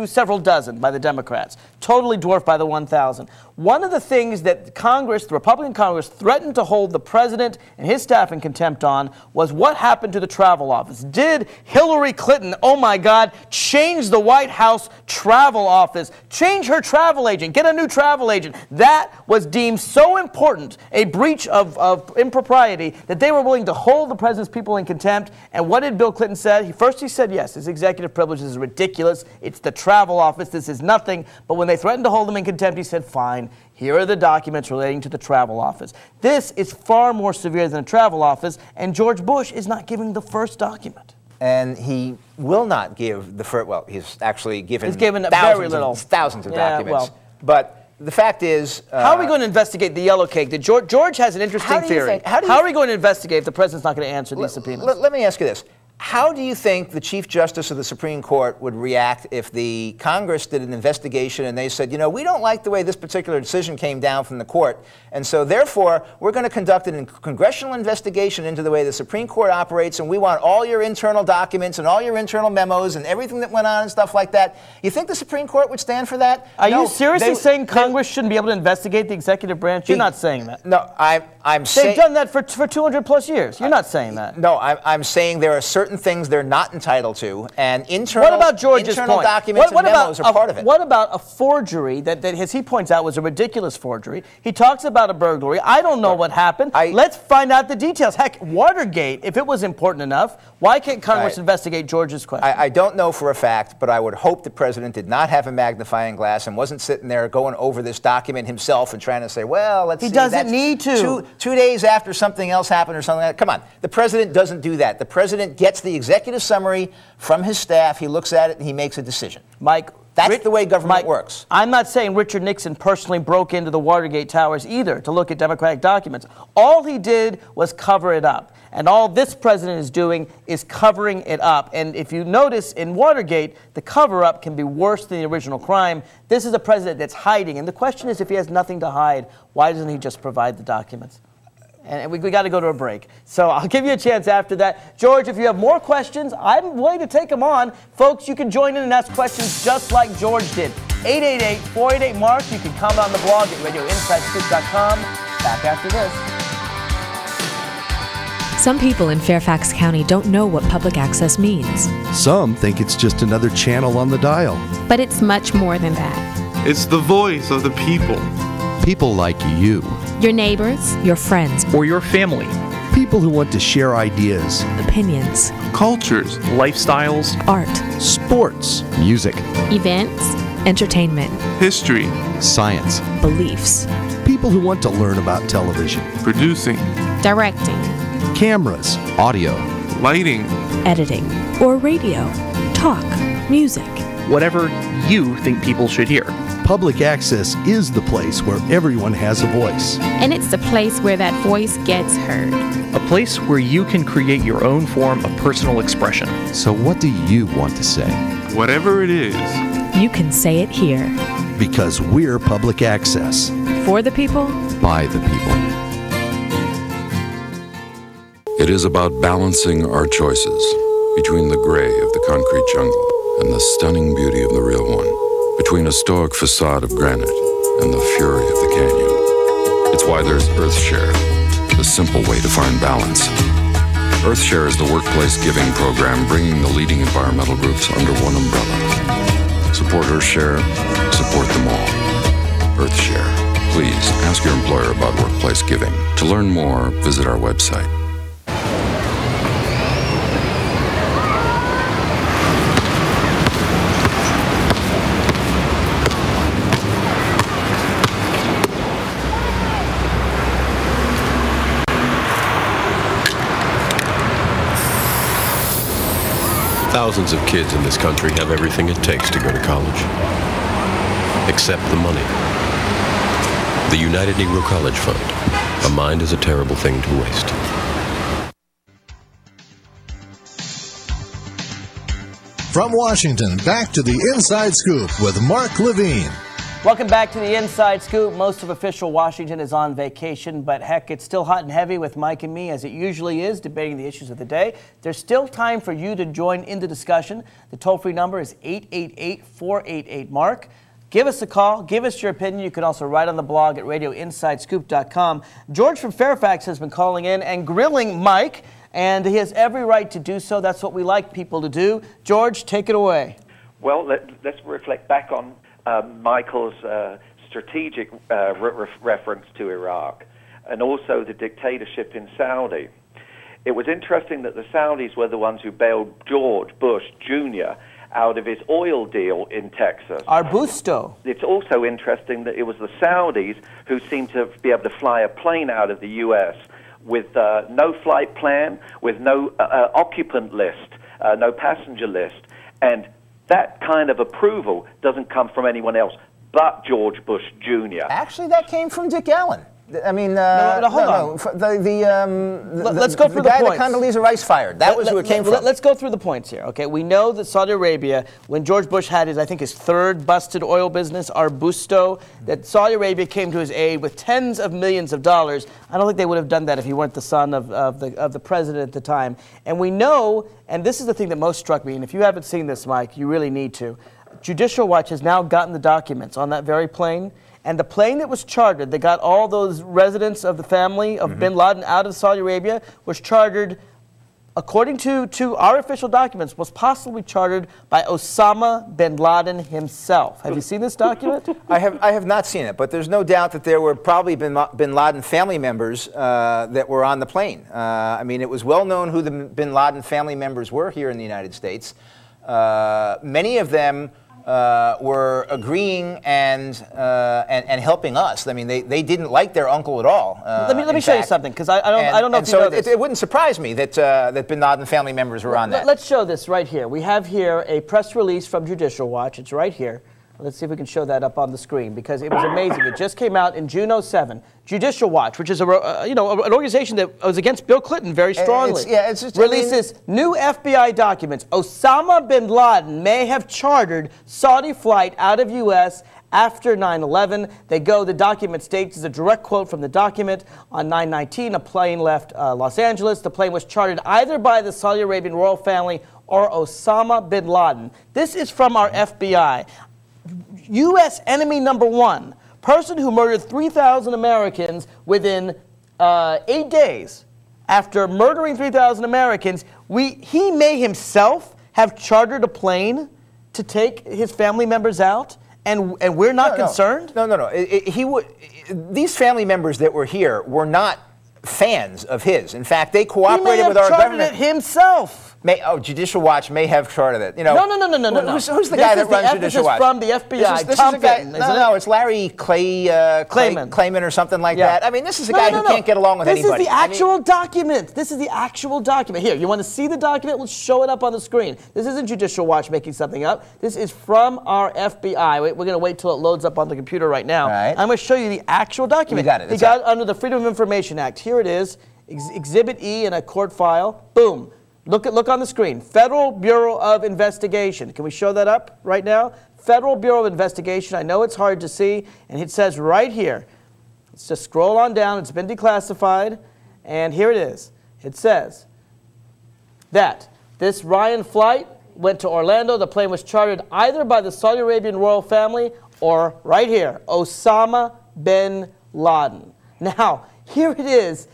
several dozen by the Democrats, totally dwarfed by the 1,000. One of the things that Congress, the Republican Congress, threatened to hold the president and his staff in contempt on was what happened to the travel office. Did Hillary Clinton, oh my God, change the White House travel office, change her travel agent, get a new travel agent? That was deemed so important, a breach of impropriety, that they were willing to hold the president's people in contempt. And what did Bill Clinton say? First he said, yes, his executive privilege is ridiculous. It's the travel office. This is nothing. But when they threatened to hold him in contempt, he said, fine. Here are the documents relating to the travel office. This is far more severe than a travel office, and George Bush is not giving the first document. And he will not give the first, well, he's actually given thousands of documents. But the fact is... how are we going to investigate the yellow cake? George has an interesting theory. How are we going to investigate if the president's not going to answer these subpoenas? Let me ask you this. How do you think the Chief Justice of the Supreme Court would react if the Congress did an investigation and they said, we don't like the way this particular decision came down from the court, and so therefore we're going to conduct a congressional investigation into the way the Supreme Court operates, and we want all your internal documents and all your internal memos and everything that went on and stuff like that? You think the Supreme Court would stand for that? Are you seriously saying Congress shouldn't be able to investigate the executive branch? You're not saying that. No, I'm saying... They've done that for 200 plus years. You're not saying that. No, I'm saying there are certain things they're not entitled to, and internal documents and memos are part of it. What about a forgery that as he points out, was a ridiculous forgery? He talks about a burglary. I don't know what happened. Let's find out the details. Heck, Watergate, if it was important enough, why can't Congress investigate George's question? I don't know for a fact, but I would hope the president did not have a magnifying glass and wasn't sitting there going over this document himself and trying to say, well, let's see. He doesn't need to. Two days after something else happened or something like that. Come on. The president doesn't do that. The president gets the executive summary from his staff, he looks at it, and he makes a decision. Mike, that's the way government works. I'm not saying Richard Nixon personally broke into the Watergate towers either to look at Democratic documents. All he did was cover it up. And all this president is doing is covering it up. And if you notice in Watergate, the cover-up can be worse than the original crime. This is a president that's hiding. And the question is, if he has nothing to hide, why doesn't he just provide the documents? And we got to go to a break. So I'll give you a chance after that. George, if you have more questions, I'm willing to take them on. Folks, you can join in and ask questions just like George did. 888-488-MARK. You can comment on the blog at radioinsidescoop.com. Back after this. Some people in Fairfax County don't know what public access means. Some think it's just another channel on the dial. But it's much more than that. It's the voice of the people. People like you. Your neighbors, your friends, or your family. People who want to share ideas, opinions, cultures, lifestyles, art, sports, music, events, entertainment, history, science, beliefs. People who want to learn about television, producing, directing, cameras, audio, lighting, editing, or radio, talk, music. Whatever you think people should hear. Public access is the place where everyone has a voice. And it's the place where that voice gets heard. A place where you can create your own form of personal expression. So what do you want to say? Whatever it is, you can say it here. Because we're public access. For the people, by the people. It is about balancing our choices between the gray of the concrete jungle and the stunning beauty of the real one, between a stoic facade of granite and the fury of the canyon. It's why there's EarthShare, the simple way to find balance. EarthShare is the workplace giving program bringing the leading environmental groups under one umbrella. Support EarthShare, support them all. EarthShare. Please ask your employer about workplace giving. To learn more, visit our website. Thousands of kids in this country have everything it takes to go to college, except the money. The United Negro College Fund. A mind is a terrible thing to waste. From Washington, back to the Inside Scoop with Mark Levine. Welcome back to the Inside Scoop. Most of official Washington is on vacation, but heck, it's still hot and heavy with Mike and me, as it usually is, debating the issues of the day. There's still time for you to join in the discussion. The toll-free number is 888-488-MARK. Give us a call. Give us your opinion. You can also write on the blog at radioinsidescoop.com. George from Fairfax has been calling in and grilling Mike, and he has every right to do so. That's what we like people to do. George, take it away. Well, let's reflect back on Michael's strategic reference to Iraq and also the dictatorship in Saudi. It was interesting that the Saudis were the ones who bailed George Bush Jr. out of his oil deal in Texas. Arbusto. It's also interesting that it was the Saudis who seemed to be able to fly a plane out of the U.S. with no flight plan, with no occupant list, no passenger list, and that kind of approval doesn't come from anyone else but George Bush Jr. Actually, that came from Dick Allen. I mean, hold on. Let's go through the points. The guy that Condoleezza Rice fired. That was who it came from. Let's go through the points here. Okay, we know that Saudi Arabia, when George Bush had his third busted oil business, Arbusto, that Saudi Arabia came to his aid with tens of millions of dollars. I don't think they would have done that if he weren't the son of the president at the time. And we know, and this is the thing that most struck me, and if you haven't seen this, Mike, you really need to. Judicial Watch has now gotten the documents on that very plane. And the plane that was chartered, that got all those residents of the family of bin Laden out of Saudi Arabia, was chartered, according to our official documents, was possibly chartered by Osama bin Laden himself. Have you seen this document? I have not seen it, but there's no doubt that there were probably bin Laden family members that were on the plane. I mean, it was well known who the bin Laden family members were here in the United States. Many of them were agreeing and helping us. I mean, they didn't like their uncle at all. Let me show you something, because I don't know if you know this. It wouldn't surprise me that bin Laden family members were on that. Let's show this right here. We have here a press release from Judicial Watch. It's right here. Let's see if we can show that up on the screen, because it was amazing. It just came out in June 2007. Judicial Watch, which is an organization that was against Bill Clinton very strongly, releases new FBI documents. Osama bin Laden may have chartered Saudi flight out of U.S. after 9/11. The document states, is a direct quote from the document, on 9/19, a plane left Los Angeles. The plane was chartered either by the Saudi Arabian royal family or Osama bin Laden. This is from our FBI. U.S. enemy number one, person who murdered 3,000 Americans within 8 days. After murdering 3,000 Americans, he may himself have chartered a plane to take his family members out, and we're not concerned? No. These family members that were here were not fans of his. In fact, they cooperated with our government. He may have charted it himself. Judicial Watch may have charted it. You know, no. Who's the guy that runs Judicial Watch? This is from the FBI. This is a guy. No, it's Larry Clayman or something like that. I mean, this is a guy who can't get along with anybody. This is the actual document. This is the actual document. Here, you want to see the document? We'll show it up on the screen. This isn't Judicial Watch making something up. This is from our FBI. We're going to wait till it loads up on the computer right now. All right. I'm going to show you the actual document. You got it. They got it under the Freedom of Information Act. Here it is, Exhibit E in a court file. Boom. Look on the screen. Federal Bureau of Investigation. Can we show that up right now? Federal Bureau of Investigation. I know it's hard to see, and it says right here. Let's just scroll on down. It's been declassified, and here it is. It says that this Ryan flight went to Orlando. The plane was chartered either by the Saudi Arabian royal family or, right here, Osama bin Laden. Now, here it is.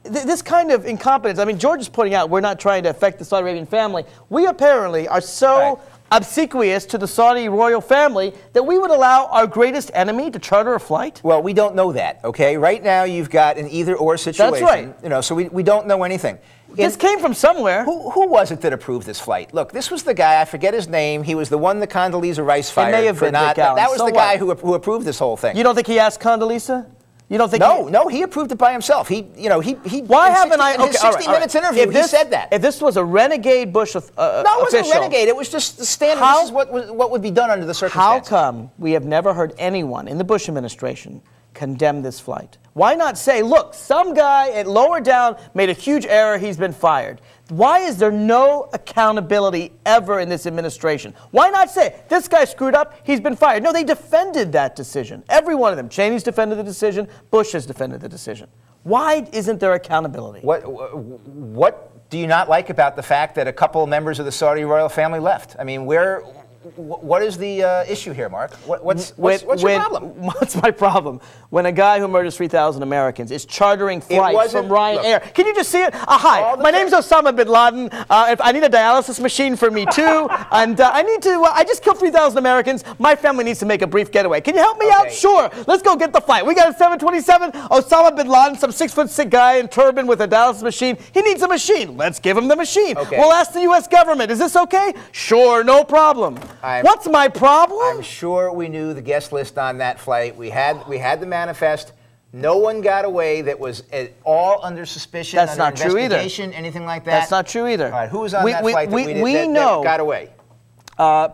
This kind of incompetence, I mean, George is pointing out we're not trying to affect the Saudi Arabian family. We apparently are so obsequious to the Saudi royal family that we would allow our greatest enemy to charter a flight? Well, we don't know that, okay? Right now you've got an either-or situation. That's right. You know, so we don't know anything. This came from somewhere. Who was it that approved this flight? Look, this was the guy, I forget his name. He was the one that Condoleezza Rice fired. It may have been Dick Allen. That was the guy who approved this whole thing. You don't think he asked Condoleezza? You don't think? No, he approved it by himself. He. Why haven't I? In his 60 minutes interview, he said that. If this was a renegade Bush no, it wasn't a renegade. It was just the standard. This is what would be done under the circumstances. How come we have never heard anyone in the Bush administration condemn this flight? Why not say, look, some guy at lower down made a huge error. He's been fired. Why is there no accountability ever in this administration? Why not say, this guy screwed up, he's been fired? No, they defended that decision. Every one of them. Cheney's defended the decision. Bush has defended the decision. Why isn't there accountability? What do you not like about the fact that a couple of members of the Saudi royal family left? I mean, what is the issue here, Mark? What's your problem? What's my problem? When a guy who murders 3,000 Americans is chartering flights from Ryanair. Can you just see it? Hi, my name's Osama bin Laden. I need a dialysis machine for me too, and I just killed 3,000 Americans. My family needs to make a brief getaway. Can you help me out? Sure. Let's go get the flight. We got a 727. Osama bin Laden, some 6'6" guy in turban with a dialysis machine. He needs a machine. Let's give him the machine. We'll ask the U.S. government. Is this okay? Sure, no problem. What's my problem? I'm sure we knew the guest list on that flight. We had the manifest. No one got away that was at all under suspicion. That's not true either. Anything like that. That's not true either. All right, who was on that flight that got away?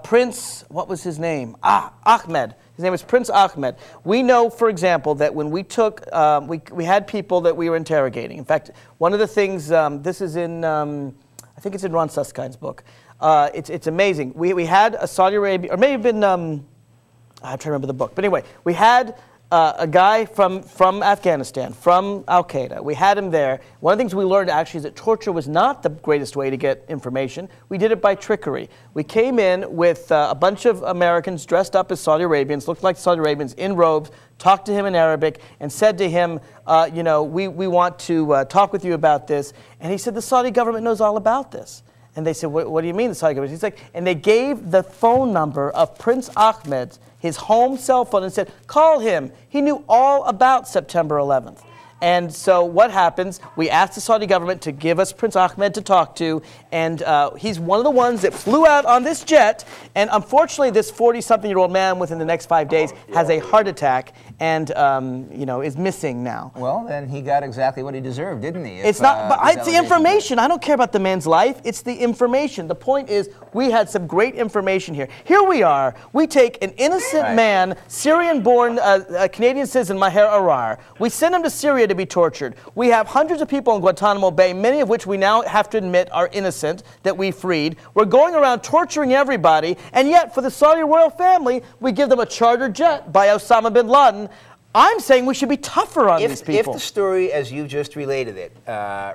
Prince, what was his name? Ahmed. His name was Prince Ahmed. We know, for example, that when we took, we had people that we were interrogating. In fact, one of the things, this is in, I think it's in Ron Suskind's book. It's amazing. We had a Saudi Arabia, or maybe been, I'm trying to remember the book. But anyway, we had a guy from Afghanistan, from Al-Qaeda. We had him there. One of the things we learned actually is that torture was not the greatest way to get information. We did it by trickery. We came in with a bunch of Americans dressed up as Saudi Arabians, looked like Saudi Arabians in robes, talked to him in Arabic, and said to him, we want to talk with you about this. And he said, the Saudi government knows all about this. And they said, what do you mean the Saudi government? He's like, and they gave the phone number of Prince Ahmed, his home cell phone, and said, call him. He knew all about September 11th. And so what happens, we asked the Saudi government to give us Prince Ahmed to talk to, and he's one of the ones that flew out on this jet, and unfortunately this 40-something-year-old man within the next 5 days has a heart attack and is missing now. Well, then he got exactly what he deserved, didn't he? It's not, but it's the information. I don't care about the man's life. It's the information. The point is, we had some great information here. Here we are. We take an innocent man, Syrian-born Canadian citizen, Maher Arar. We send him to Syria to be tortured. We have hundreds of people in Guantanamo Bay, many of which we now have to admit are innocent, that we freed. We're going around torturing everybody, and yet for the Saudi royal family, we give them a charter jet by Osama bin Laden. I'm saying we should be tougher on these people. If the story, as you just related it,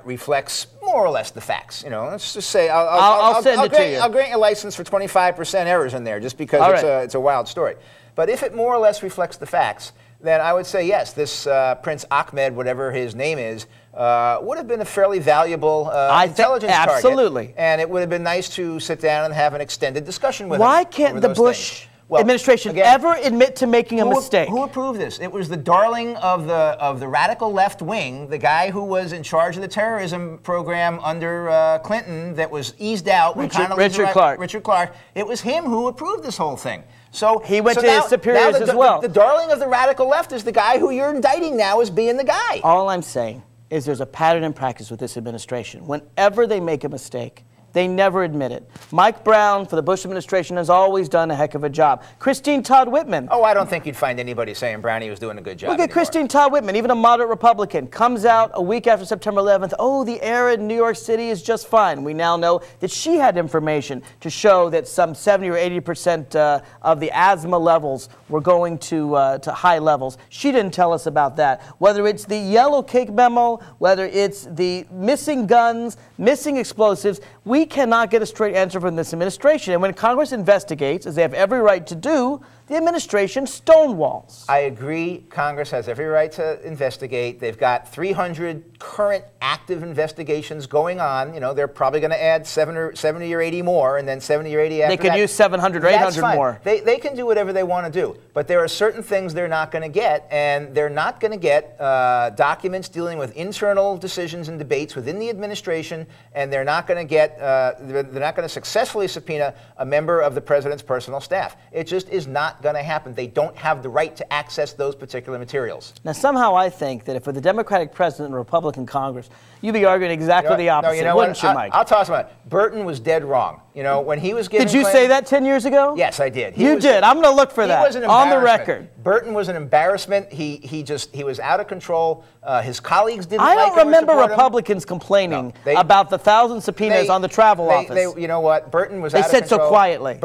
reflects more or less the facts, let's just say I'll send it to you. I'll grant you a license for 25% errors in there, just because it's a wild story. But if it more or less reflects the facts, then I would say yes, this Prince Ahmed, whatever his name is, would have been a fairly valuable intelligence target. Absolutely. And it would have been nice to sit down and have an extended discussion with him. Why can't the Bush administration ever admit to making a mistake? Who approved this? It was the darling of the radical left wing, the guy who was in charge of the terrorism program under Clinton that was eased out. Richard Clark. Richard Clark. It was him who approved this whole thing. So he went to his superiors as well. The darling of the radical left is the guy who you're indicting now as being the guy. All I'm saying is there's a pattern in practice with this administration. Whenever they make a mistake, they never admit it. Mike Brown for the Bush administration has always done a heck of a job. Christine Todd Whitman. Oh, I don't think you'd find anybody saying Brownie was doing a good job. Look at Christine Todd Whitman, even a moderate Republican, comes out a week after September 11th. Oh, the air in New York City is just fine. We now know that she had information to show that some 70 or 80% of the asthma levels were going to high levels. She didn't tell us about that. Whether it's the yellow cake memo, whether it's the missing guns, missing explosives, we cannot get a straight answer from this administration. And when Congress investigates, as they have every right to do, the administration stonewalls. I agree. Congress has every right to investigate. They've got 300 current active investigations going on. You know, they're probably going to add 70 or 80 more, and then 70 or 80 after that. They could use 700 or 800 more. They can do whatever they want to do. But there are certain things they're not going to get, and they're not going to get documents dealing with internal decisions and debates within the administration, and they're not going to get, they're not going to successfully subpoena a member of the president's personal staff. It just is not going to happen. They don't have the right to access those particular materials. Now, somehow I think that if with a Democratic president and a Republican Congress, you'd be arguing exactly the opposite, wouldn't you, Mike? I'll toss him out. Burton was dead wrong. You know, when he was giving Did you say that 10 years ago? Yes, I did. You did. I'm going to look for that was an on the record. Burton was an embarrassment. He was out of control. His colleagues didn't I like him don't remember or Republicans complaining about the 1,000 subpoenas on the travel office. You know what? Burton was out of control. They said so quietly.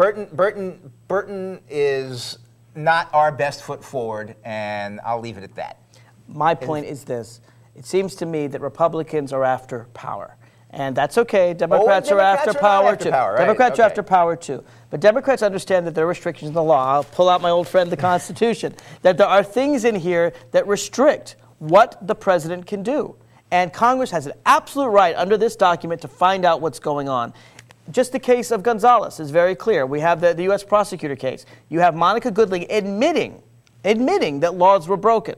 Burton is not our best foot forward, and I'll leave it at that. My point is this. It seems to me that Republicans are after power. And that's okay. Democrats are after power, too. Democrats are after power, too. But Democrats understand that there are restrictions in the law. I'll pull out my old friend, the Constitution. That there are things in here that restrict what the president can do. And Congress has an absolute right under this document to find out what's going on. Just the case of Gonzalez is very clear. We have the U.S. prosecutor case. You have Monica Goodling admitting that laws were broken.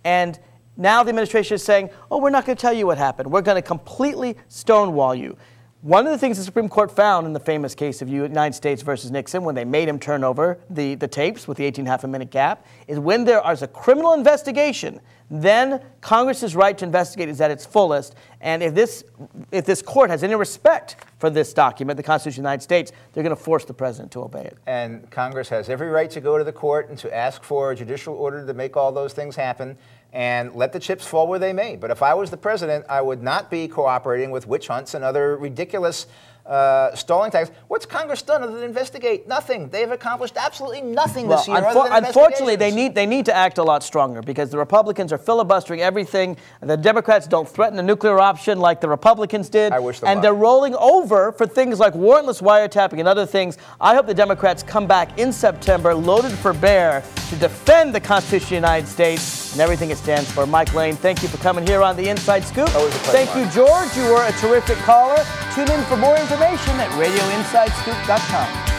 And now the administration is saying, oh, we're not going to tell you what happened. We're going to completely stonewall you. One of the things the Supreme Court found in the famous case of United States versus Nixon, when they made him turn over the tapes with the 18.5-minute gap, is when there is a criminal investigation, then Congress's right to investigate is at its fullest. And if this court has any respect for this document, the Constitution of the United States, they're going to force the president to obey it. And Congress has every right to go to the court and to ask for a judicial order to make all those things happen, and let the chips fall where they may. But if I was the president, I would not be cooperating with witch hunts and other ridiculous stalling tactics. What's Congress done other than investigate? Nothing. They've accomplished absolutely nothing this year. Unfortunately, they need to act a lot stronger because the Republicans are filibustering everything. The Democrats don't threaten the nuclear option like the Republicans did. I wish them and they're rolling over for things like warrantless wiretapping and other things. I hope the Democrats come back in September loaded for bear to defend the Constitution of the United States and everything it stands for. Mike Lane, thank you for coming here on the Inside Scoop. Thank you, George. You were a terrific caller. Tune in for more information at radioinsidescoop.com.